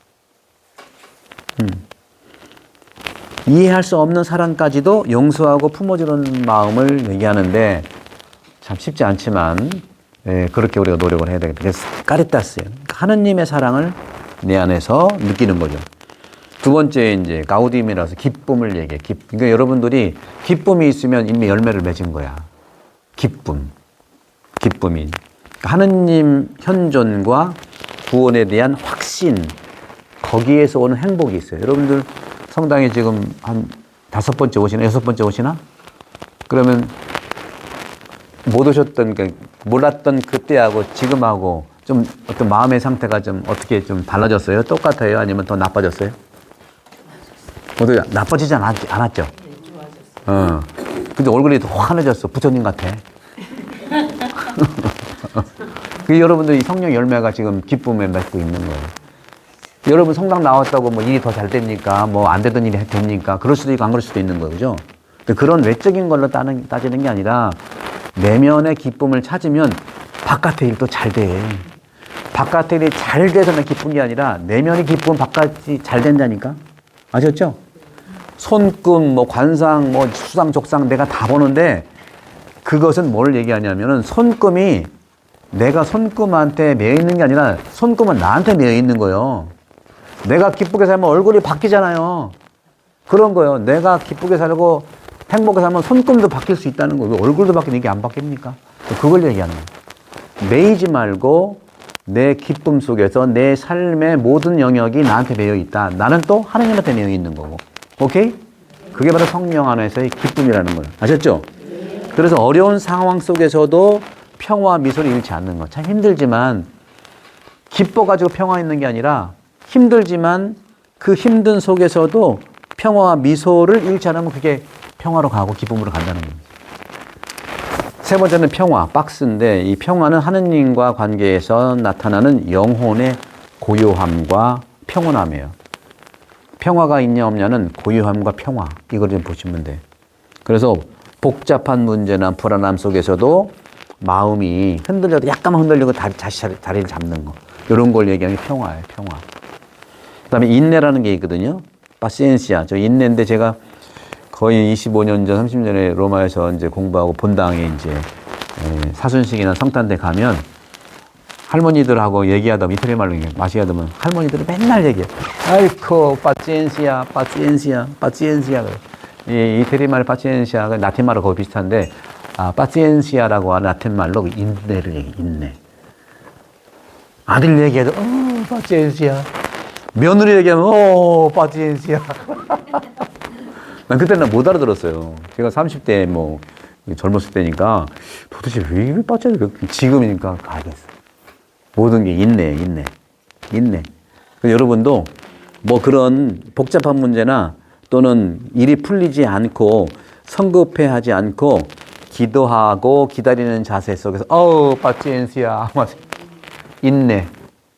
이해할 수 없는 사랑까지도 용서하고 품어주는 마음을 얘기하는데 참 쉽지 않지만 그렇게 우리가 노력을 해야 되겠다. 그래서 카리타스예요. 그러니까 하느님의 사랑을 내 안에서 느끼는 거죠. 두 번째 이제 가우디움이라서 기쁨을 얘기해. 그러니까 여러분들이 기쁨이 있으면 이미 열매를 맺은 거야. 기쁨이. 그러니까 하느님 현존과 구원에 대한 확신, 거기에서 오는 행복이 있어요. 여러분들 성당에 지금 한 5번째 오시나 6번째 오시나? 그러면 못 오셨던, 그러니까 몰랐던 그때하고 지금하고 좀 어떤 마음의 상태가 좀 어떻게 좀 달라졌어요? 똑같아요? 아니면 더 나빠졌어요? 모두 나빠지지 않았죠? 근데 얼굴이 더 환해졌어. 부처님 같아. 그 여러분들 이 성령 열매가 지금 기쁨에 맺고 있는 거예요. 여러분 성당 나왔다고 뭐 일이 더 잘 됩니까? 뭐 안 되던 일이 됩니까? 그럴 수도 있고 안 그럴 수도 있는 거예요. 그죠? 그런 외적인 걸로 따지는 게 아니라 내면의 기쁨을 찾으면 바깥의 일도 잘 돼. 바깥의 일이 잘 돼서만 기쁜 게 아니라 내면의 기쁨은 바깥이 잘 된다니까? 아셨죠? 손금, 뭐 관상, 뭐 수상, 족상 내가 다 보는데 그것은 뭘 얘기하냐면은 손금이 내가 손금한테 매여 있는 게 아니라 손금은 나한테 매여 있는 거예요. 내가 기쁘게 살면 얼굴이 바뀌잖아요. 그런 거예요. 내가 기쁘게 살고 행복하게 살면 손금도 바뀔 수 있다는 거예요. 왜 얼굴도 바뀌는 게 안 바뀝니까? 그걸 얘기하는 거예요. 매이지 말고 내 기쁨 속에서 내 삶의 모든 영역이 나한테 매여 있다. 나는 또 하느님한테 매여 있는 거고. 오케이? 그게 바로 성령 안에서의 기쁨이라는 거예요. 아셨죠? 그래서 어려운 상황 속에서도 평화와 미소를 잃지 않는 거. 참 힘들지만 기뻐가지고 평화 있는 게 아니라 힘들지만 그 힘든 속에서도 평화와 미소를 잃지 않으면 그게 평화로 가고 기쁨으로 간다는 겁니다. 세 번째는 평화, 박스인데 이 평화는 하느님과 관계에서 나타나는 영혼의 고요함과 평온함이에요. 평화가 있냐 없냐는 고요함과 평화, 이걸 좀 보시면 돼요. 그래서 복잡한 문제나 불안함 속에서도 마음이 흔들려도 약간만 흔들리고 다시 자리를 잡는 거. 이런 걸 얘기하는 게 평화예요, 평화. 그 다음에 인내라는 게 있거든요. 파시엔시아. 저 인내인데 제가 거의 25년 전, 30년 전에 로마에서 이제 공부하고 본당에 이제 사순식이나 성탄 때 가면 할머니들하고 얘기하다 보면 이태리 말로 마시게 되면 할머니들은 맨날 얘기해. 아이코, 파시엔시아, 파시엔시아, 파시엔시아. 이 이태리 말 파시엔시아가 라틴 말하고 거의 비슷한데, 파시엔시아라고 하는 라틴 말로 인내를 얘기해, 인내. 아들 얘기해도, 파시엔시아. 며느리 얘기하면, 파시엔시아. 난 그때는 못 알아들었어요. 제가 30대 뭐, 젊었을 때니까 도대체 왜 빠져요? 지금이니까 알겠어. 모든 게 인내예요, 인내. 인내. 여러분도 뭐 그런 복잡한 문제나 또는 일이 풀리지 않고 성급해하지 않고 기도하고 기다리는 자세 속에서 파치엔시아 인내.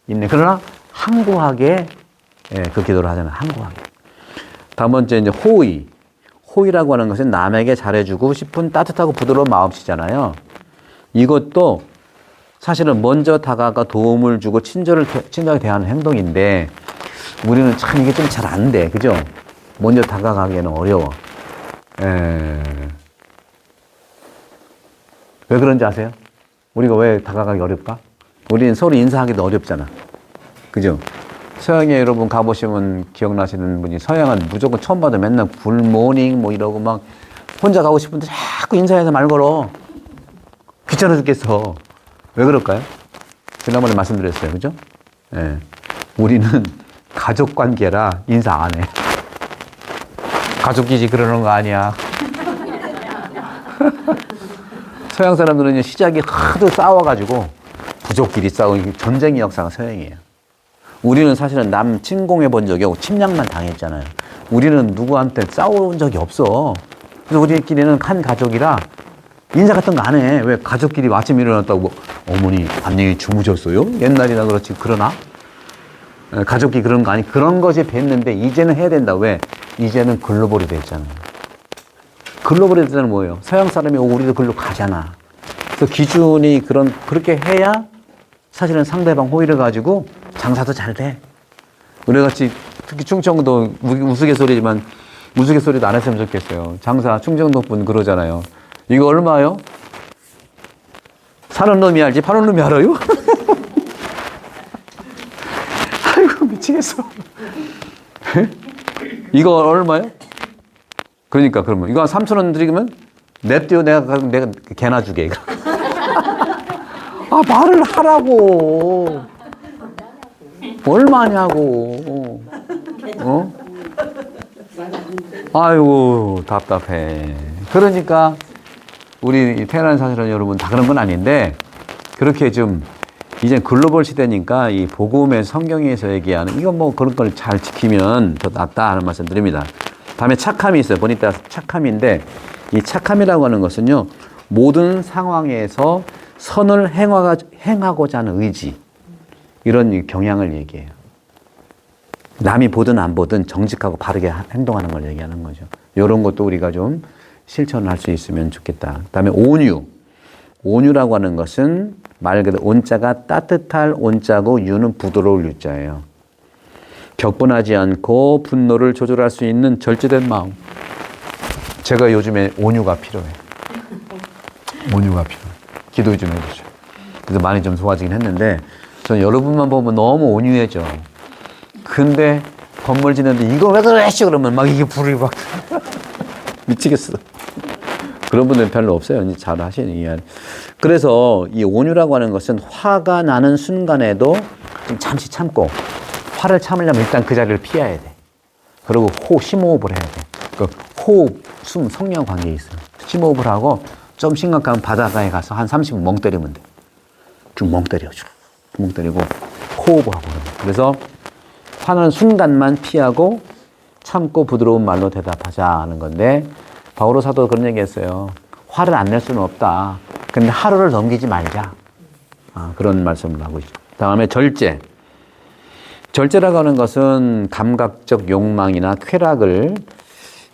인내. 그러나 항구하게 그 기도를 하잖아요. 항구하게. 다음 번째 이제 호의. 호의라고 하는 것은 남에게 잘해주고 싶은 따뜻하고 부드러운 마음씨잖아요. 이것도 사실은 먼저 다가가 도움을 주고 친절하게 대하는 행동인데 우리는 참 이게 좀 잘 안 돼. 그죠? 먼저 다가가기에는 어려워. 왜 그런지 아세요? 우리가 왜 다가가기 어렵까? 우리는 서로 인사하기도 어렵잖아. 그죠? 서양에 여러분 가보시면 기억나시는 분이 서양은 무조건 처음 봐도 맨날 굿모닝 뭐 이러고 막 혼자 가고 싶은데 자꾸 인사해서 말 걸어. 귀찮아 죽겠어. 왜 그럴까요? 지난번에 말씀드렸어요. 그죠? 예. 우리는 가족 관계라 인사 안 해. 가족끼리 그러는 거 아니야. 서양 사람들은 시작이 하도 싸워가지고 부족끼리 싸우는 전쟁의 역사가 서양이에요. 우리는 사실은 남 침공해 본 적이 없고 침략만 당했잖아요. 우리는 누구한테 싸운 적이 없어. 그래서 우리끼리는 한 가족이라 인사 같은 거 안 해. 왜 가족끼리 아침에 일어났다고 뭐, 어머니 안녕히 주무셨어요? 옛날이나 그렇지 그러나? 가족끼리 그런 거 아니. 그런 것이 됐는데 이제는 해야 된다. 왜? 이제는 글로벌이 됐잖아요. 글로벌이 됐다는 뭐예요? 서양 사람이 오고 우리도 글로 가잖아. 그래서 기준이 그렇게 해야 사실은 상대방 호의를 가지고 장사도 잘 돼. 우리같이 특히 충청도 우스갯소리지만 우스갯소리도 안 했으면 좋겠어요. 장사 충청도 분 그러잖아요. 이거 얼마요? 사는 놈이 알지 파는 놈이 알아요? 아이고 미치겠어. 이거 얼마요? 그러니까 그러면 이거 한 3,000원 드리면 냅둬 내가 개나 주게. 아 말을 하라고. 얼마냐고. 어? 아이고 답답해. 그러니까 우리 태어난 사실은 여러분 다 그런 건 아닌데 그렇게 좀 이제 글로벌 시대니까 이 복음의 성경에서 얘기하는 이거 뭐 그런 걸 잘 지키면 더 낫다 하는 말씀 드립니다. 다음에 착함이 있어요. 보니까 착함인데 이 착함이라고 하는 것은요 모든 상황에서 선을 행하고자 하는 의지 이런 경향을 얘기해요. 남이 보든 안 보든 정직하고 바르게 행동하는 걸 얘기하는 거죠. 이런 것도 우리가 좀 실천을 할 수 있으면 좋겠다. 그다음에 온유. 온유라고 하는 것은 말 그대로 온자가 따뜻할 온자고 유는 부드러울 유자예요. 격분하지 않고 분노를 조절할 수 있는 절제된 마음. 제가 요즘에 온유가 필요해. 온유가 필요해. 기도 좀 해주죠. 그래서 많이 좀 좋아지긴 했는데 저는 여러분만 보면 너무 온유해져. 근데 건물 짓는데 이거 왜 그랬지 그러면 막 이게 불이 막 미치겠어. 그런 분들은 별로 없어요. 이제 잘 하시는. 그래서 이 온유라고 하는 것은 화가 나는 순간에도 좀 잠시 참고 화를 참으려면 일단 그 자리를 피해야 돼. 그리고 심호흡을 해야 돼. 그 호흡, 숨, 성령 관계에 있어요. 심호흡을 하고 좀 심각하면 바닷가에 가서 한 30분 멍 때리면 돼. 쭉 멍 때려. 쭉 멍 때리고 호흡을 하고. 그래서 화나는 순간만 피하고 참고 부드러운 말로 대답하자 하는 건데 바오로 사도 그런 얘기 했어요. 화를 안 낼 수는 없다. 근데 하루를 넘기지 말자. 그런 말씀을 하고 있죠. 다음에 절제. 절제라고 하는 것은 감각적 욕망이나 쾌락을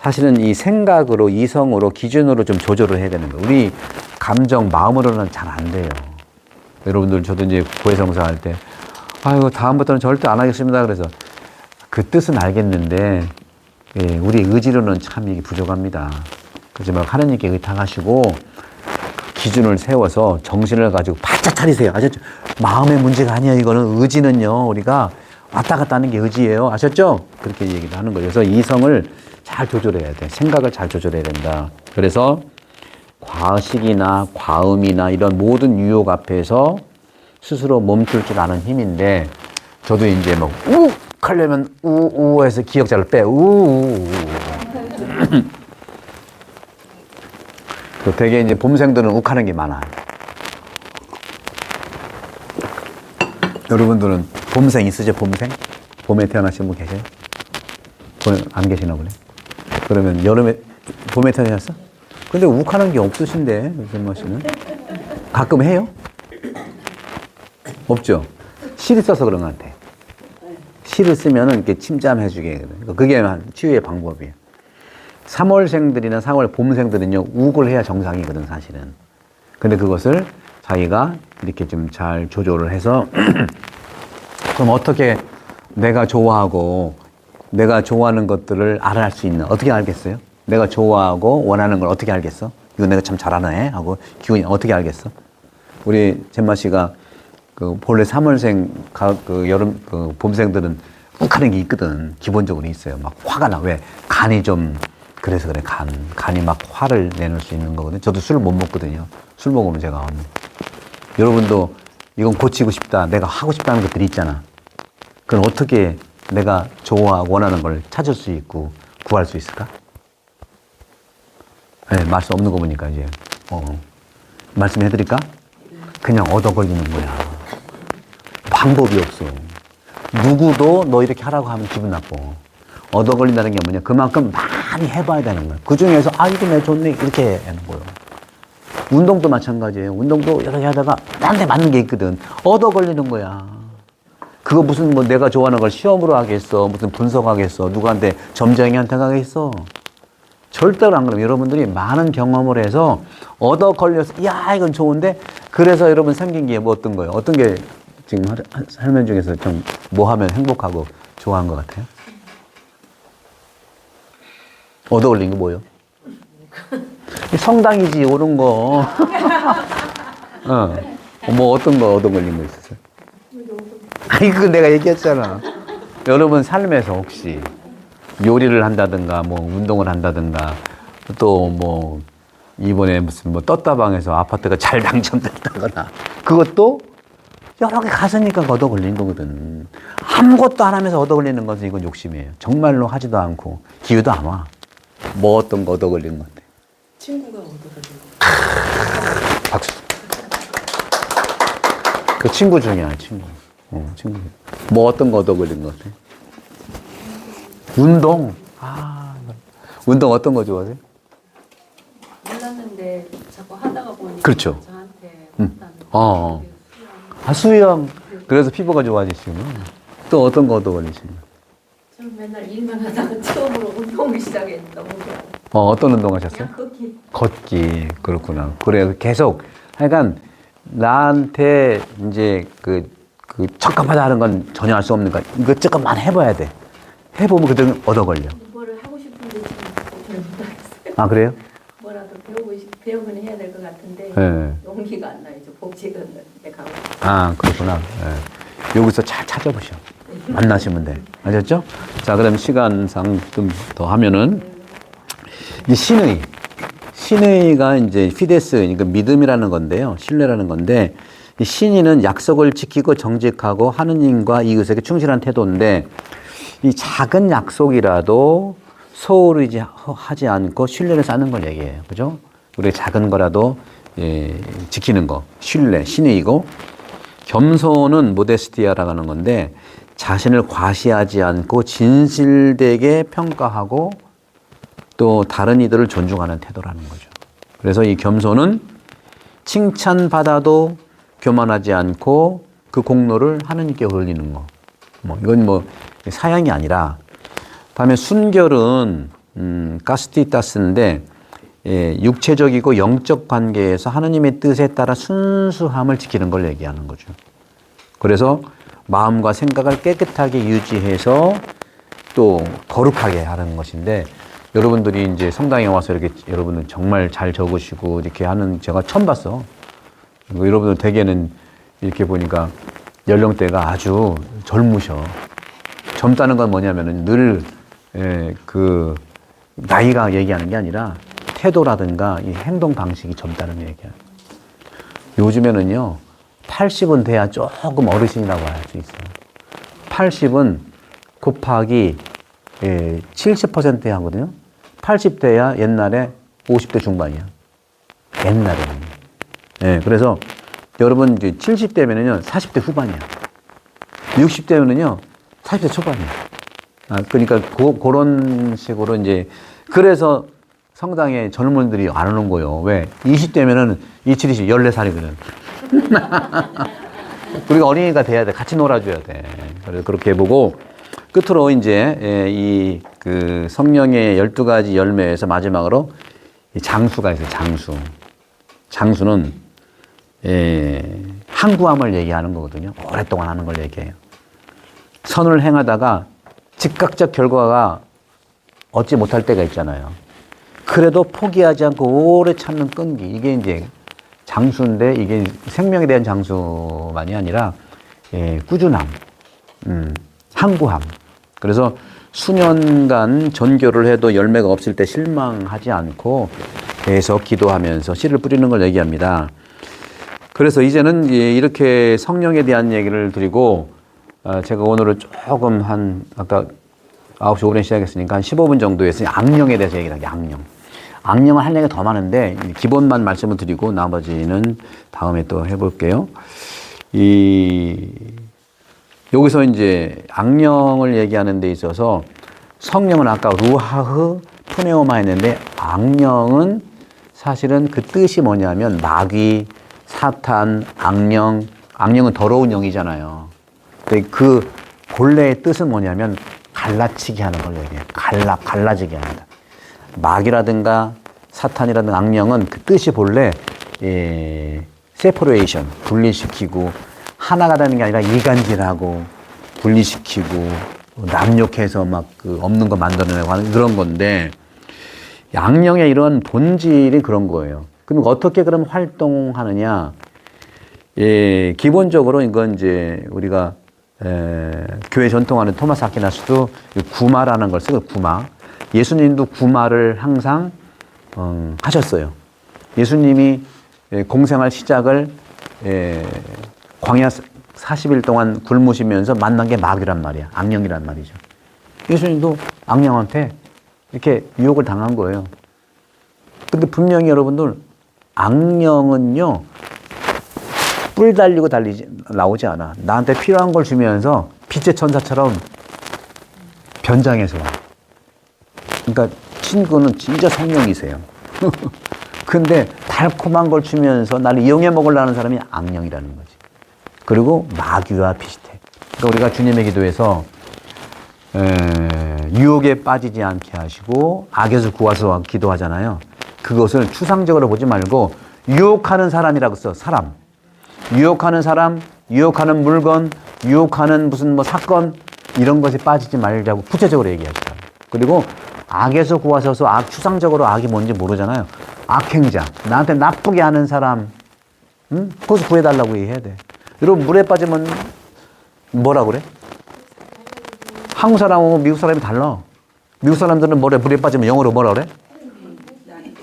사실은 이 생각으로, 이성으로, 기준으로 좀 조절을 해야 되는 거예요. 우리 감정, 마음으로는 잘 안 돼요. 여러분들 저도 이제 고해성사 할 때 아이고 다음부터는 절대 안 하겠습니다. 그래서 그 뜻은 알겠는데 예, 우리 의지로는 참 이게 부족합니다. 그래서 막 하나님께 의탁하시고 기준을 세워서 정신을 가지고 바짝 차리세요. 아셨죠? 마음의 문제가 아니에요. 이거는 의지는요. 우리가 왔다 갔다 하는 게 의지예요. 아셨죠? 그렇게 얘기를 하는 거예요. 그래서 이성을 잘 조절해야 돼. 생각을 잘 조절해야 된다. 그래서 과식이나 과음이나 이런 모든 유혹 앞에서 스스로 멈출 줄 아는 힘인데 저도 이제 막 욱 하려면 우우 해서 기억자를 빼. 우우. 되게 이제 봄생들은 욱하는 게 많아요. 여러분들은 봄생 있으죠? 봄생? 봄에 태어나신 분 계세요? 안 계시나 보네. 그러면 여름에, 봄에 태어나셨어? 근데 욱하는 게 없으신데, 유선모 씨는? 가끔 해요? 없죠? 시를 써서 그런 것 같아. 시를 쓰면은 이렇게 침잠해주게. 그게 치유의 방법이에요. 3월생들이나 4월 봄생들은요, 욱을 해야 정상이거든, 사실은. 근데 그것을 자기가 이렇게 좀 잘 조절을 해서, 그럼 어떻게 내가 좋아하고, 내가 좋아하는 것들을 알아낼 수 있는, 어떻게 알겠어요? 내가 좋아하고 원하는 걸 어떻게 알겠어? 이거 내가 참 잘하네? 하고 기운이 어떻게 알겠어? 우리 잼마 씨가 그 본래 3월생, 그 여름, 그 봄생들은 욱하는 게 있거든. 기본적으로 있어요. 막 화가 나. 왜? 간이 좀, 그래서 그래. 간이 막 화를 내놓을 수 있는 거거든. 저도 술을 못 먹거든요. 술 먹으면 제가. 여러분도 이건 고치고 싶다. 내가 하고 싶다는 것들이 있잖아. 그럼 어떻게 내가 좋아하고 원하는 걸 찾을 수 있고 구할 수 있을까? 네, 말씀 없는 거 보니까 이제. 말씀해드릴까? 그냥 얻어 걸리는 거야. 방법이 없어. 누구도 너 이렇게 하라고 하면 기분 나빠. 얻어 걸린다는 게 뭐냐? 그만큼 많이 해봐야 되는 거야. 그 중에서, 이거 내 좋네. 이렇게 하는 거예요. 운동도 마찬가지예요. 운동도 이렇게 하다가 나한테 맞는 게 있거든. 얻어 걸리는 거야. 그거 무슨 뭐 내가 좋아하는 걸 시험으로 하겠어. 무슨 분석하겠어. 누구한테 점쟁이한테 가겠어. 절대로 안 그래요. 여러분들이 많은 경험을 해서 얻어 걸려서 야 이건 좋은데 그래서 여러분 생긴 게 뭐 어떤 거예요? 어떤 게 지금 삶의 중에서 좀 뭐 하면 행복하고 좋아한 것 같아요? 얻어 걸린 게 뭐예요? 성당이지 오른 거. 뭐 어떤 거 얻어 걸린 거 있었어요? 아니 그 내가 얘기했잖아. 여러분 삶에서 혹시 요리를 한다든가 뭐 운동을 한다든가 또 뭐 이번에 무슨 뭐 떴다방에서 아파트가 잘 당첨됐다거나 그것도 여러 개 갔으니까 얻어 걸린 거거든. 아무것도 안 하면서 얻어 걸리는 것은 이건 욕심이에요. 정말로 하지도 않고 기회도 안 와. 뭐 어떤 거 얻어 걸린 것 같아? 친구가 얻어 걸린 거. 박수. 그 친구 중이야, 친구. 친구. 뭐 어떤 거 얻어 걸린 것 같아? 운동. 운동 어떤 거 좋아하세요? 몰랐는데 자꾸 하다가 보니까 그렇죠. 저한테 맞다는 수영. 그래서 피부가 좋아지시구나. 또 어떤 거 얻어 걸리시는 거예요? 저는 맨날 일만 하다가 처음으로 운동을 시작했는데 너무 좋아요. 어떤 운동 하셨어요? 그냥 걷기. 걷기. 그렇구나. 그래, 계속. 하여간, 나한테 이제 척감하다 하는 건 전혀 할 수 없는 거야. 이거 조금만 해봐야 돼. 해보면 그때는 얻어 걸려. 뭐를 하고 싶은데 지금 잘 못하겠어요. 아, 그래요? 뭐라도 배우긴 해야 될 것 같은데 네. 용기가 안 나요. 저 복지관 데 가고. 아, 그렇구나. 예. 여기서 잘 찾아보셔. 만나시면 돼. 아셨죠? 자, 그럼 시간상 좀 더 하면은, 이 신의. 신의가 이제 피데스, 그러니까 믿음이라는 건데요. 신뢰라는 건데, 이 신의는 약속을 지키고 정직하고 하느님과 이웃에게 충실한 태도인데, 이 작은 약속이라도 소홀히 하지 않고 신뢰를 쌓는 걸 얘기해요. 그죠? 우리 작은 거라도 지키는 거. 신뢰, 신의이고, 겸손은 모데스티아라고 하는 건데, 자신을 과시하지 않고 진실되게 평가하고 또 다른 이들을 존중하는 태도라는 거죠. 그래서 이 겸손은 칭찬받아도 교만하지 않고 그 공로를 하느님께 올리는 거. 이건 뭐 사양이 아니라, 다음에 순결은 카스티타스인데 육체적이고 영적 관계에서 하느님의 뜻에 따라 순수함을 지키는 걸 얘기하는 거죠. 그래서 마음과 생각을 깨끗하게 유지해서 또 거룩하게 하는 것인데, 여러분들이 이제 성당에 와서 이렇게 여러분은 정말 잘 적으시고 이렇게 하는 제가 처음 봤어. 여러분들 대개는 이렇게 보니까 연령대가 아주 젊으셔. 젊다는 건 뭐냐면은 늘 그 나이가 얘기하는 게 아니라 태도라든가 이 행동 방식이 젊다는 얘기야. 요즘에는요 80은 돼야 조금 어르신이라고 할 수 있어요. 80은 곱하기 70% 하거든요. 80대야 옛날에 50대 중반이야. 옛날에는. 그래서 여러분 이제 70대면은요 40대 후반이야. 60대면은요 40대 초반이야. 그러니까 그런 식으로 이제 그래서 성당에 젊은들이 안 오는 거예요. 왜? 20대면은 27, 14살이거든. 우리가 어린이가 돼야 돼. 같이 놀아줘야 돼. 그래서 그렇게 보고 끝으로 이제 이 그 성령의 12가지 열매에서 마지막으로 장수가 있어요. 장수. 장수는 항구함을 얘기하는 거거든요. 오랫동안 하는 걸 얘기해요. 선을 행하다가 즉각적 결과가 얻지 못할 때가 있잖아요. 그래도 포기하지 않고 오래 참는 끈기. 이게 이제 장수인데 이게 생명에 대한 장수만이 아니라 꾸준함, 항구함. 그래서 수년간 전교를 해도 열매가 없을 때 실망하지 않고 계속 기도하면서 씨를 뿌리는 걸 얘기합니다. 그래서 이제는 이렇게 성령에 대한 얘기를 드리고 제가 오늘은 조금 아까 9시 5분에 시작했으니까 한 15분 정도 했으니 악령에 대해서 얘기를 할게요. 악령. 악령은 할 얘기가 더 많은데 기본만 말씀을 드리고 나머지는 다음에 또 해볼게요. 여기서 이제 악령을 얘기하는 데 있어서 성령은 아까 루하흐 푸네오마 했는데 악령은 사실은 그 뜻이 뭐냐면 마귀, 사탄, 악령은 더러운 영이잖아요. 근데 그 본래의 뜻은 뭐냐면 갈라치게 하는 걸 얘기해요. 갈라지게 합니다. 마귀라든가 사탄이라든가 악령은 그 뜻이 본래 세퍼레이션, 분리시키고 하나가 되는 게 아니라 이간질하고 분리시키고 남욕해서 막 그 없는 거 만들어내고 하는 그런 건데 악령의 이런 본질이 그런 거예요. 그럼 어떻게 그럼 활동하느냐? 기본적으로 이건 이제 우리가 교회 전통하는 토마스 아퀴나스도 구마라는 걸 쓰고 구마. 예수님도 구마를 항상 하셨어요. 예수님이 공생활 시작을 광야 40일 동안 굶으시면서 만난 게 마귀란 말이야. 악령이란 말이죠. 예수님도 악령한테 이렇게 유혹을 당한 거예요. 근데 분명히 여러분들 악령은요 뿔 달리고 나오지 않아. 나한테 필요한 걸 주면서 빛의 천사처럼 변장해서 와. 그러니까 친구는 진짜 성령이세요. 근데 달콤한 걸 주면서 나를 이용해 먹으려는 사람이 악령이라는 거지. 그리고 마귀와 비슷해. 그러니까 우리가 주님의 기도에서 유혹에 빠지지 않게 하시고 악에서 구하소서 기도하잖아요. 그것을 추상적으로 보지 말고 유혹하는 사람이라고 써. 사람. 유혹하는 사람, 유혹하는 물건, 유혹하는 무슨 뭐 사건 이런 것에 빠지지 말자고 구체적으로 얘기하시다. 그리고 악에서 구하셔서 추상적으로 악이 뭔지 모르잖아요. 악행자, 나한테 나쁘게 하는 사람, 그것을 구해달라고 얘기해야 돼. 여러분 물에 빠지면 뭐라 그래? 한국 사람하고 미국 사람이 달라. 미국 사람들은 물에 빠지면 영어로 뭐라 그래?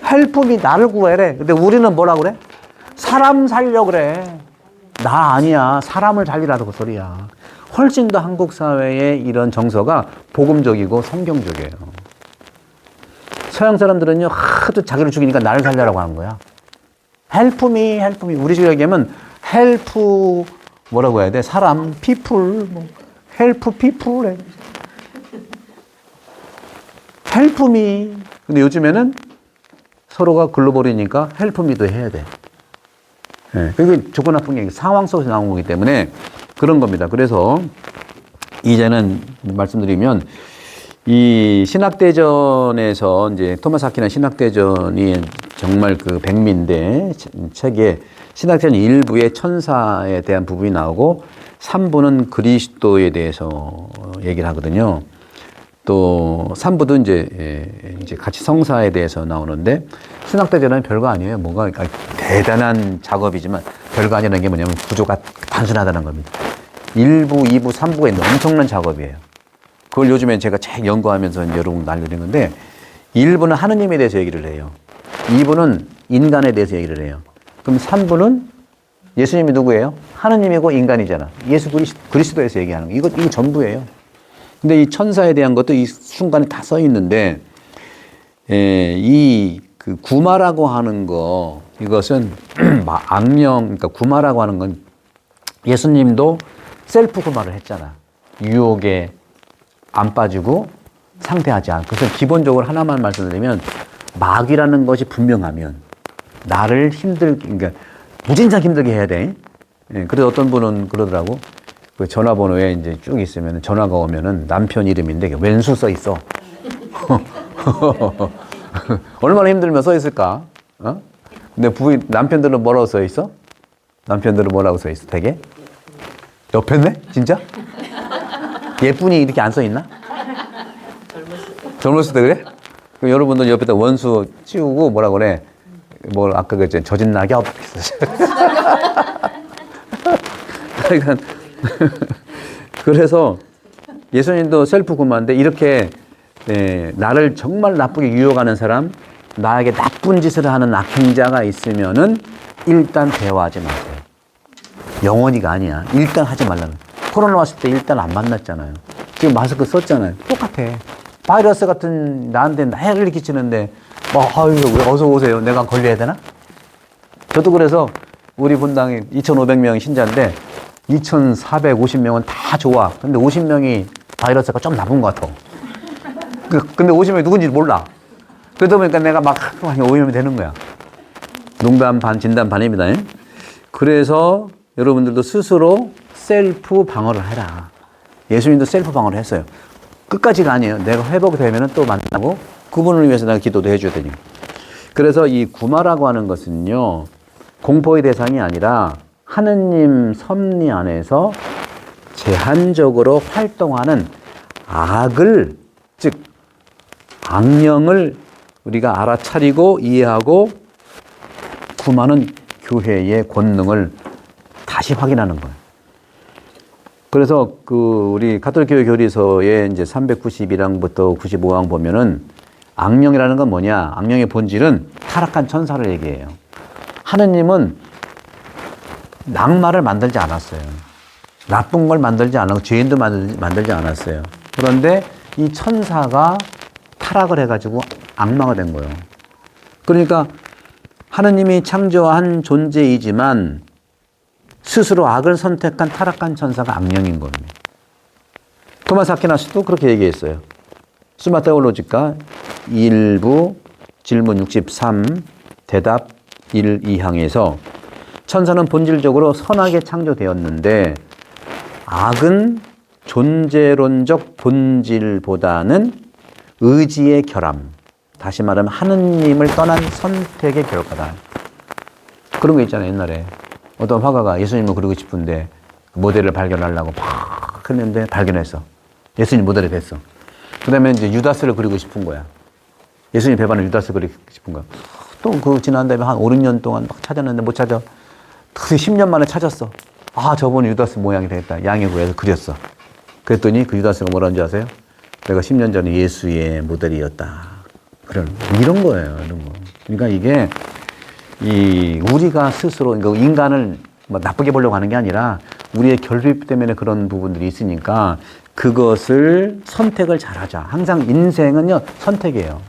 헬프미, 나를 구해래. 근데 우리는 뭐라 그래? 사람 살려 그래. 나 아니야. 사람을 살리라고 그 소리야. 훨씬 더 한국 사회의 이런 정서가 복음적이고 성경적이에요. 서양 사람들은요, 하도 자기를 죽이니까 나를 살려라고 하는 거야. help me, help me. 우리 식으로 얘기하면 help, 뭐라고 해야 돼? 사람, people, 뭐, help people. help me. 근데 요즘에는 서로가 글로벌이니까 help me도 해야 돼. 네, 그게 좋고 나쁜 게 상황 속에서 나온 거기 때문에 그런 겁니다. 그래서 이제는 말씀드리면 이 신학대전에서 이제 토마스 아퀴나 신학대전이 정말 그 백미인데 책에 신학대전 1부에 천사에 대한 부분이 나오고 3부는 그리스도에 대해서 얘기를 하거든요. 또 3부도 이제 같이 성사에 대해서 나오는데 신학대전은 별거 아니에요. 뭔가 대단한 작업이지만 별거 아니라는 게 뭐냐면 구조가 단순하다는 겁니다. 1부, 2부, 3부가 있는 엄청난 작업이에요. 그걸 요즘에 제가 책 연구하면서 여러분 알려드린 건데 1부는 하느님에 대해서 얘기를 해요. 2부는 인간에 대해서 얘기를 해요. 그럼 3부는 예수님이 누구예요? 하느님이고 인간이잖아. 예수 그리스도에서 얘기하는 거. 이거 전부예요. 근데 이 천사에 대한 것도 이 순간에 다 써 있는데 이 그 구마라고 하는 거 이것은 악령 그러니까 구마라고 하는 건 예수님도 셀프 구마를 했잖아. 유혹에 안 빠지고 상대하지 않고. 그래서 기본적으로 하나만 말씀드리면 마귀라는 것이 분명하면 나를 그러니까 무진장 힘들게 해야 돼. 그래서 어떤 분은 그러더라고. 그 전화번호에 이제 쭉 있으면 전화가 오면은 남편 이름인데 왼수 써 있어. 얼마나 힘들면 써 있을까? 어? 근데 남편들은 뭐라고 써 있어? 남편들은 뭐라고 써 있어? 되게 옆에네? 진짜? 예쁜이 이렇게 안 써 있나? 젊었을 때 그래? 그럼 여러분들 옆에다 원수 찌우고 뭐라 그래? 뭐 아까 그랬잖아. 젖은 낙엽. 그러니까 그래서 예수님도 셀프 구마인데 이렇게 나를 정말 나쁘게 유혹하는 사람, 나에게 나쁜 짓을 하는 악행자가 있으면은 일단 대화하지 마세요. 영원히가 아니야. 일단 하지 말라는. 코로나 왔을 때 일단 안 만났잖아요. 지금 마스크 썼잖아요. 똑같아. 바이러스 같은 나한테 해를 끼치는데 아유 왜 어서 오세요. 내가 걸려야 되나? 저도 그래서 우리 분당에 2,500명 신자인데 2,450명은 다 좋아. 근데 50명이 바이러스가 좀 나쁜 것 같아. 근데 50명이 누군지 몰라. 그러다 보니까 내가 막 오염이 되는 거야. 농담 반, 진담 반입니다. 그래서 여러분들도 스스로 셀프 방어를 해라. 예수님도 셀프 방어를 했어요. 끝까지가 아니에요. 내가 회복되면 또 만나고 그분을 위해서 내가 기도도 해줘야 되니까. 그래서 이 구마라고 하는 것은요, 공포의 대상이 아니라 하느님 섭리 안에서 제한적으로 활동하는 악을, 즉 악령을 우리가 알아차리고 이해하고 구마는 교회의 권능을 다시 확인하는 거예요. 그래서 우리 가톨릭 교회 교리서에 이제 392항부터 95항 보면은 악령이라는 건 뭐냐? 악령의 본질은 타락한 천사를 얘기해요. 하느님은 낙마를 만들지 않았어요. 나쁜 걸 만들지 않았고 죄인도 만들지 않았어요. 그런데 이 천사가 타락을 해가지고 악마가 된 거예요. 그러니까 하느님이 창조한 존재이지만 스스로 악을 선택한 타락한 천사가 악령인 겁니다. 토마스 아퀴나스도 그렇게 얘기했어요. 수마 테올로지카 1부 질문 63 대답 1, 2항에서 천사는 본질적으로 선하게 창조되었는데 악은 존재론적 본질보다는 의지의 결함, 다시 말하면 하느님을 떠난 선택의 결과다. 그런 거 있잖아요. 옛날에 어떤 화가가 예수님을 그리고 싶은데 모델을 발견하려고 막 했는데 발견했어. 예수님 모델이 됐어. 그 다음에 이제 유다스를 그리고 싶은 거야. 예수님 배반을 유다스 그리고 싶은 거야. 또 그 지난 다음에 한 5, 6년 동안 막 찾았는데 못 찾아. 10년 만에 찾았어. 아, 저번에 유다스 모양이 되겠다. 양의 구에서 그렸어. 그랬더니 그 유다스가 뭐라는 줄 아세요? 내가 10년 전에 예수의 모델이었다. 이런 거예요. 이런 거. 그러니까 이게 우리가 스스로 인간을 뭐 나쁘게 보려고 하는 게 아니라 우리의 결핍 때문에 그런 부분들이 있으니까 그것을 선택을 잘하자. 항상 인생은요, 선택이에요.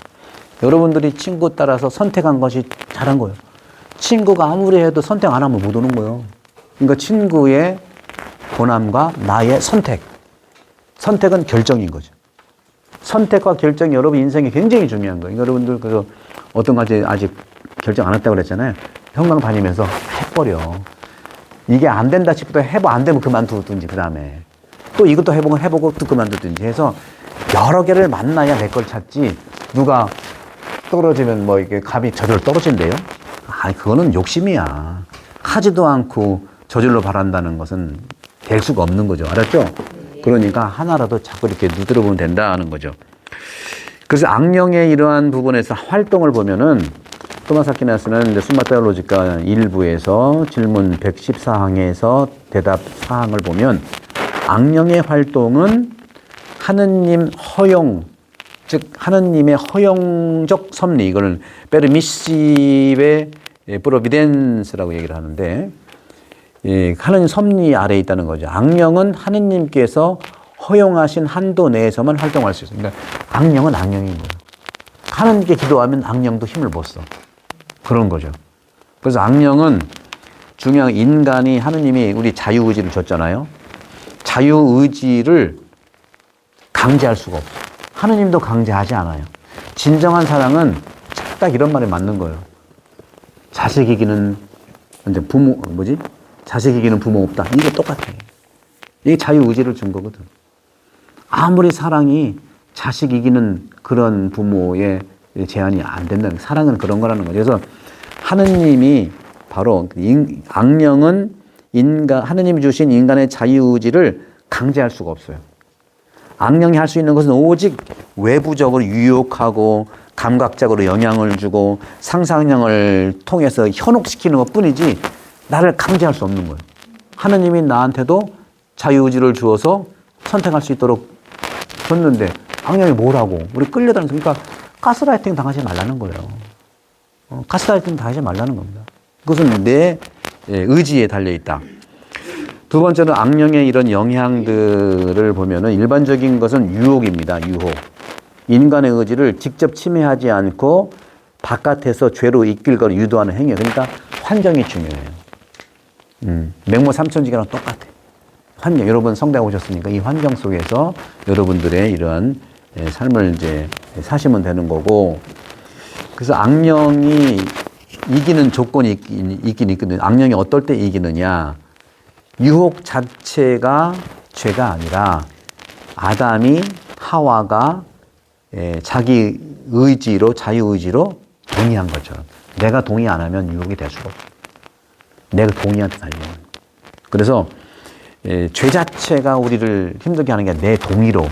여러분들이 친구 따라서 선택한 것이 잘한 거예요. 친구가 아무리 해도 선택 안 하면 못 오는 거예요. 그러니까 친구의 고난과 나의 선택. 선택은 결정인 거죠. 선택과 결정이 여러분 인생에 굉장히 중요한 거예요. 여러분들 그래서 어떤 가지 아직 결정 안 했다고 그랬잖아요. 형광 다니면서 해버려. 이게 안 된다 싶어도 안 되면 그만두든지 그 다음에 또 이것도 해보고 또 그만두든지 해서 여러 개를 만나야 내 걸 찾지. 누가 떨어지면 뭐 이게 감이 저절로 떨어진대요. 그거는 욕심이야. 하지도 않고 저절로 바란다는 것은 될 수가 없는 거죠. 알았죠? 그러니까 하나라도 자꾸 이렇게 누드려 보면 된다는 거죠. 그래서 악령의 이러한 부분에서 활동을 보면은 토마스 아퀴나스는 수마 테올로지카 1부에서 질문 114항에서 대답 4항을 보면 악령의 활동은 하느님 허용, 즉 하느님의 허용적 섭리, 이거는 페르미시베 프로비덴스라고 얘기를 하는데 하느님 섭리 아래에 있다는 거죠. 악령은 하느님께서 허용하신 한도 내에서만 활동할 수 있어요. 그러니까 악령은 악령인 거예요. 하느님께 기도하면 악령도 힘을 못 써. 그런 거죠. 그래서 악령은 중요한 인간이 하느님이 우리 자유의지를 줬잖아요. 자유의지를 강제할 수가 없어요. 하느님도 강제하지 않아요. 진정한 사랑은 딱 이런 말에 맞는 거예요. 자식 이기는 자식 이기는 부모 없다. 이게 똑같아요. 이게 자유의지를 준 거거든. 아무리 사랑이 자식 이기는 그런 부모의 제한이 안 된다는, 사랑은 그런 거라는 거죠. 그래서 하느님이 바로 악령은 하느님이 주신 인간의 자유의지를 강제할 수가 없어요. 악령이 할 수 있는 것은 오직 외부적으로 유혹하고 감각적으로 영향을 주고 상상력을 통해서 현혹시키는 것 뿐이지 나를 강제할 수 없는 거예요. 하느님이 나한테도 자유의지를 주어서 선택할 수 있도록 줬는데 악령이 뭐라고? 우리 끌려다니는, 그러니까 가스라이팅 당하지 말라는 거예요. 가스라이팅 당하지 말라는 겁니다. 그것은 내 의지에 달려있다. 두 번째는 악령의 이런 영향들을 보면은 일반적인 것은 유혹입니다. 유혹. 인간의 의지를 직접 침해하지 않고 바깥에서 죄로 이끌거나 유도하는 행위. 그러니까 환경이 중요해요. 맹모 삼천지기랑 똑같아. 환경. 여러분 성당 오셨으니까 이 환경 속에서 여러분들의 이러한 삶을 이제 사시면 되는 거고, 그래서 악령이 이기는 조건이 있긴 있거든요. 악령이 어떨 때 이기느냐. 유혹 자체가 죄가 아니라 아담이 하와가 자기 의지로, 자유의지로 동의한 것처럼. 내가 동의 안 하면 유혹이 될 수가 없어. 내가 동의한테 달리는. 그래서 죄 자체가 우리를 힘들게 하는 게 내 동의로,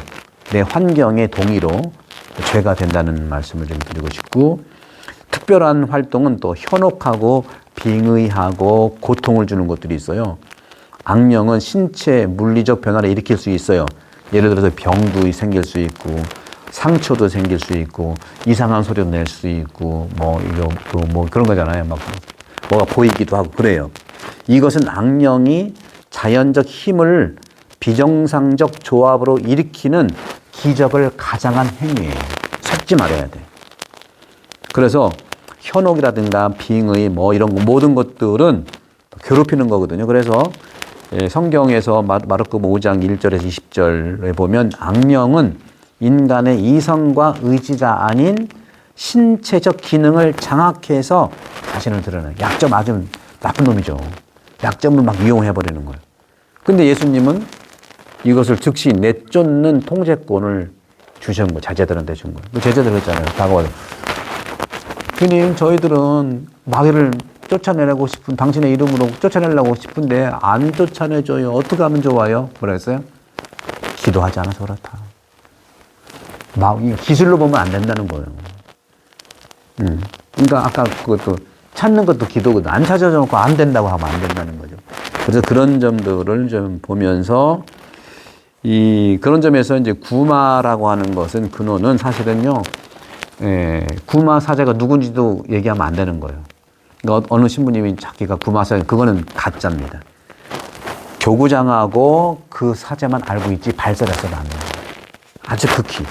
내 환경의 동의로 죄가 된다는 말씀을 좀 드리고 싶고, 특별한 활동은 또 현혹하고 빙의하고 고통을 주는 것들이 있어요. 악령은 신체 물리적 변화를 일으킬 수 있어요. 예를 들어서 병도 생길 수 있고, 상처도 생길 수 있고, 이상한 소리도 낼 수 있고, 그런 거잖아요. 막 뭐가 보이기도 하고 그래요. 이것은 악령이 자연적 힘을 비정상적 조합으로 일으키는 기적을 가장한 행위예요. 섞지 말아야 돼. 그래서 현혹이라든가 빙의 이런 모든 것들은 괴롭히는 거거든요. 그래서 성경에서 마르코 5장 1절에서 20절에 보면 악령은 인간의 이성과 의지가 아닌 신체적 기능을 장악해서 자신을 드러내요. 약점 아주 나쁜 놈이죠. 약점을 막 이용해버리는 거예요. 근데 예수님은 이것을 즉시 내쫓는 통제권을 주신 거예요. 제자들한테 준 거예요. 제자들 했잖아요. 다가와서. 주님, 저희들은 마귀를 쫓아내려고 당신의 이름으로 쫓아내려고 싶은데 안 쫓아내줘요. 어떻게 하면 좋아요? 뭐라 했어요? 기도하지 않아서 그렇다. 기술로 보면 안 된다는 거예요. 그러니까 아까 그것도 찾는 것도 기도거든. 안 찾아져 놓고 안 된다고 하면 안 된다는 거죠. 그래서 그런 점들을 좀 보면서 그런 점에서 이제 구마라고 하는 것은 근원은 사실은요, 구마 사제가 누군지도 얘기하면 안 되는 거예요. 그러니까 어느 신부님이 자기가 구마 사제, 그거는 가짜입니다. 교구장하고 그 사제만 알고 있지 발설해서는 안 돼요. 아주 극히.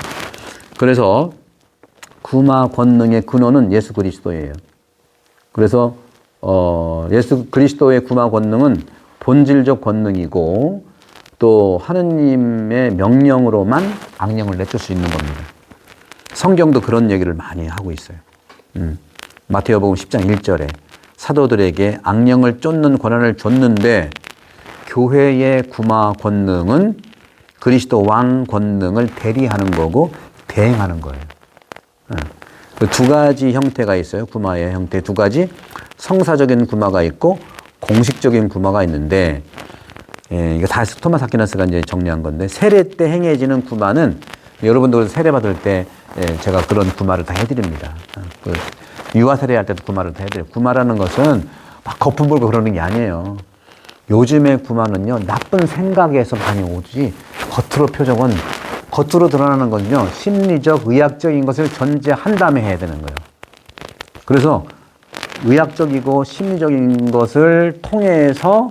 그래서 구마 권능의 근원은 예수 그리스도예요. 그래서 예수 그리스도의 구마 권능은 본질적 권능이고 또 하느님의 명령으로만 악령을 내쫓을 수 있는 겁니다. 성경도 그런 얘기를 많이 하고 있어요. 마태복음 10장 1절에 사도들에게 악령을 쫓는 권한을 줬는데 교회의 구마 권능은 그리스도 왕 권능을 대리하는 거고 대행하는 거예요. 그 두 가지 형태가 있어요. 구마의 형태 두 가지. 성사적인 구마가 있고 공식적인 구마가 있는데, 이거 다 토마스 아퀴나스가 이제 정리한 건데, 세례 때 행해지는 구마는 여러분들 세례 받을 때 제가 그런 구마를 다 해드립니다. 유아 세례할 때도 구마를 다 해드려요. 구마라는 것은 막 거품 불고 그러는 게 아니에요. 요즘의 구마는요, 나쁜 생각에서 많이 오지, 겉으로 드러나는 건요, 심리적, 의학적인 것을 전제한 다음에 해야 되는 거예요. 그래서 의학적이고 심리적인 것을 통해서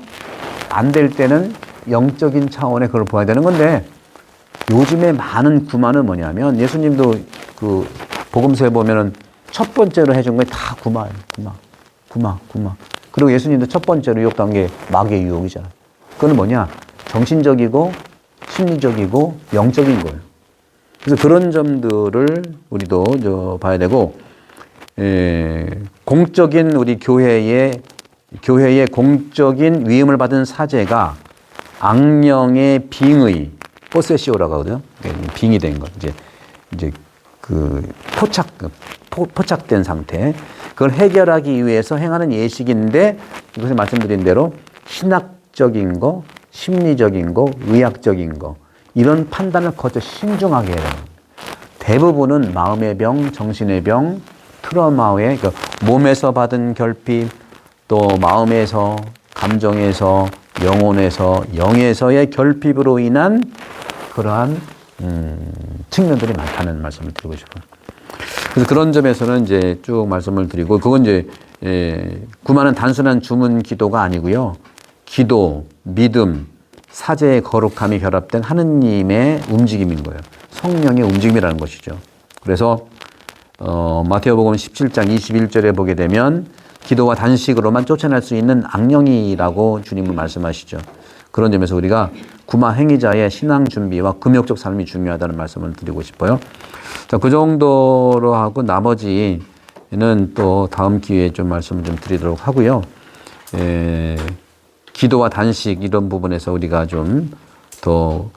안 될 때는 영적인 차원의 그걸 보아야 되는 건데, 요즘에 많은 구마는 뭐냐면, 예수님도 그 복음서에 보면은 첫 번째로 해준 게 다 구마예요. 구마. 그리고 예수님도 첫 번째로 유혹한 게 마귀의 유혹이잖아요. 그건 뭐냐? 정신적이고 심리적이고 영적인 거예요. 그래서 그런 점들을 우리도 봐야 되고, 공적인 우리 교회의 공적인 위임을 받은 사제가 악령의 빙의, 포세시오라고 하거든요. 빙이 된 거. 이제 그 포착된 상태. 그걸 해결하기 위해서 행하는 예식인데, 이것에 말씀드린 대로 신학적인 거, 심리적인 거, 의학적인 거, 이런 판단을 거쳐 신중하게 해야 돼요. 대부분은 마음의 병, 정신의 병, 트라우마의, 그러니까 몸에서 받은 결핍, 또 마음에서, 감정에서, 영혼에서, 영에서의 결핍으로 인한 그러한 측면들이 많다는 말씀을 드리고 싶어요. 그래서 그런 점에서는 이제 쭉 말씀을 드리고, 그건 이제 구마는 단순한 주문 기도가 아니고요. 기도, 믿음, 사제의 거룩함이 결합된 하느님의 움직임인 거예요. 성령의 움직임이라는 것이죠. 그래서 마태복음 17장 21절에 보게 되면 기도와 단식으로만 쫓아낼 수 있는 악령이라고 주님은 말씀하시죠. 그런 점에서 우리가 구마 행위자의 신앙 준비와 금욕적 삶이 중요하다는 말씀을 드리고 싶어요. 자, 그 정도로 하고 나머지는 또 다음 기회에 좀 말씀을 좀 드리도록 하고요. 기도와 단식 이런 부분에서 우리가 좀 더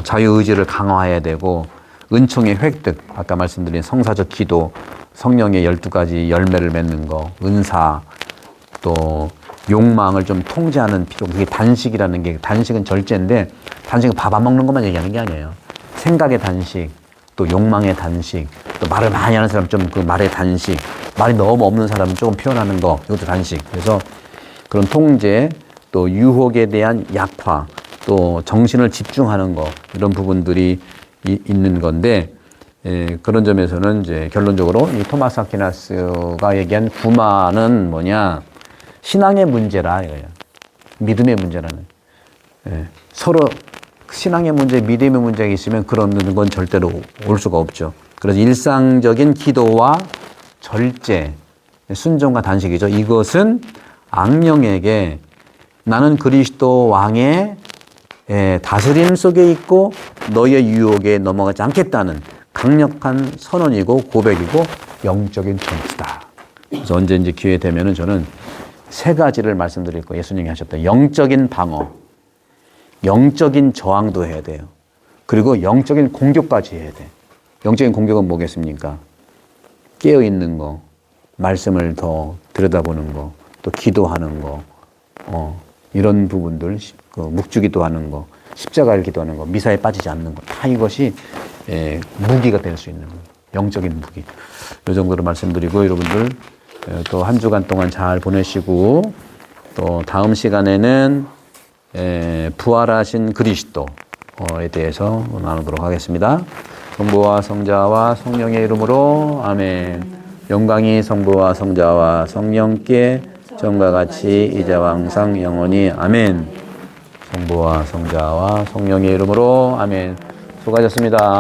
자유의지를 강화해야 되고, 은총의 획득, 아까 말씀드린 성사적 기도, 성령의 12가지 열매를 맺는 거, 은사, 또 욕망을 좀 통제하는 필요, 그게 단식이라는 게, 단식은 절제인데 단식은 밥 안 먹는 것만 얘기하는 게 아니에요. 생각의 단식, 또 욕망의 단식, 또 말을 많이 하는 사람 좀 그 말의 단식, 말이 너무 없는 사람은 조금 표현하는 거, 이것도 단식. 그래서 그런 통제, 또 유혹에 대한 약화, 또 정신을 집중하는 거, 이런 부분들이 있는 건데, 그런 점에서는 이제 결론적으로 이 토마스 아퀴나스가 얘기한 구마는 뭐냐, 신앙의 문제라 이거예요. 믿음의 문제라는. 서로 신앙의 문제, 믿음의 문제가 있으면 그런 건 절대로 올 수가 없죠. 그래서 일상적인 기도와 절제, 순종과 단식이죠. 이것은 악령에게 나는 그리스도 왕의 다스림 속에 있고 너의 유혹에 넘어가지 않겠다는 강력한 선언이고 고백이고 영적인 전투다. 그래서 언제든지 기회 되면은 저는 세 가지를 말씀드릴 거예요. 예수님이 하셨던 영적인 방어, 영적인 저항도 해야 돼요. 그리고 영적인 공격까지 해야 돼. 영적인 공격은 뭐겠습니까? 깨어 있는 거, 말씀을 더 들여다보는 거, 또 기도하는 거, 이런 부분들, 묵주기도 하는 거, 십자가를 기도하는 거, 미사에 빠지지 않는 거, 다 이것이 무기가 될 수 있는 거예요. 영적인 무기. 이 정도로 말씀드리고 여러분들 또 한 주간 동안 잘 보내시고 또 다음 시간에는 부활하신 그리스도에 대해서 나누도록 하겠습니다. 성부와 성자와 성령의 이름으로 아멘. 영광이 성부와 성자와 성령께 전과 같이 이제와 항상 영원히 아멘. 성부와 성자와 성령의 이름으로 아멘. 수고하셨습니다.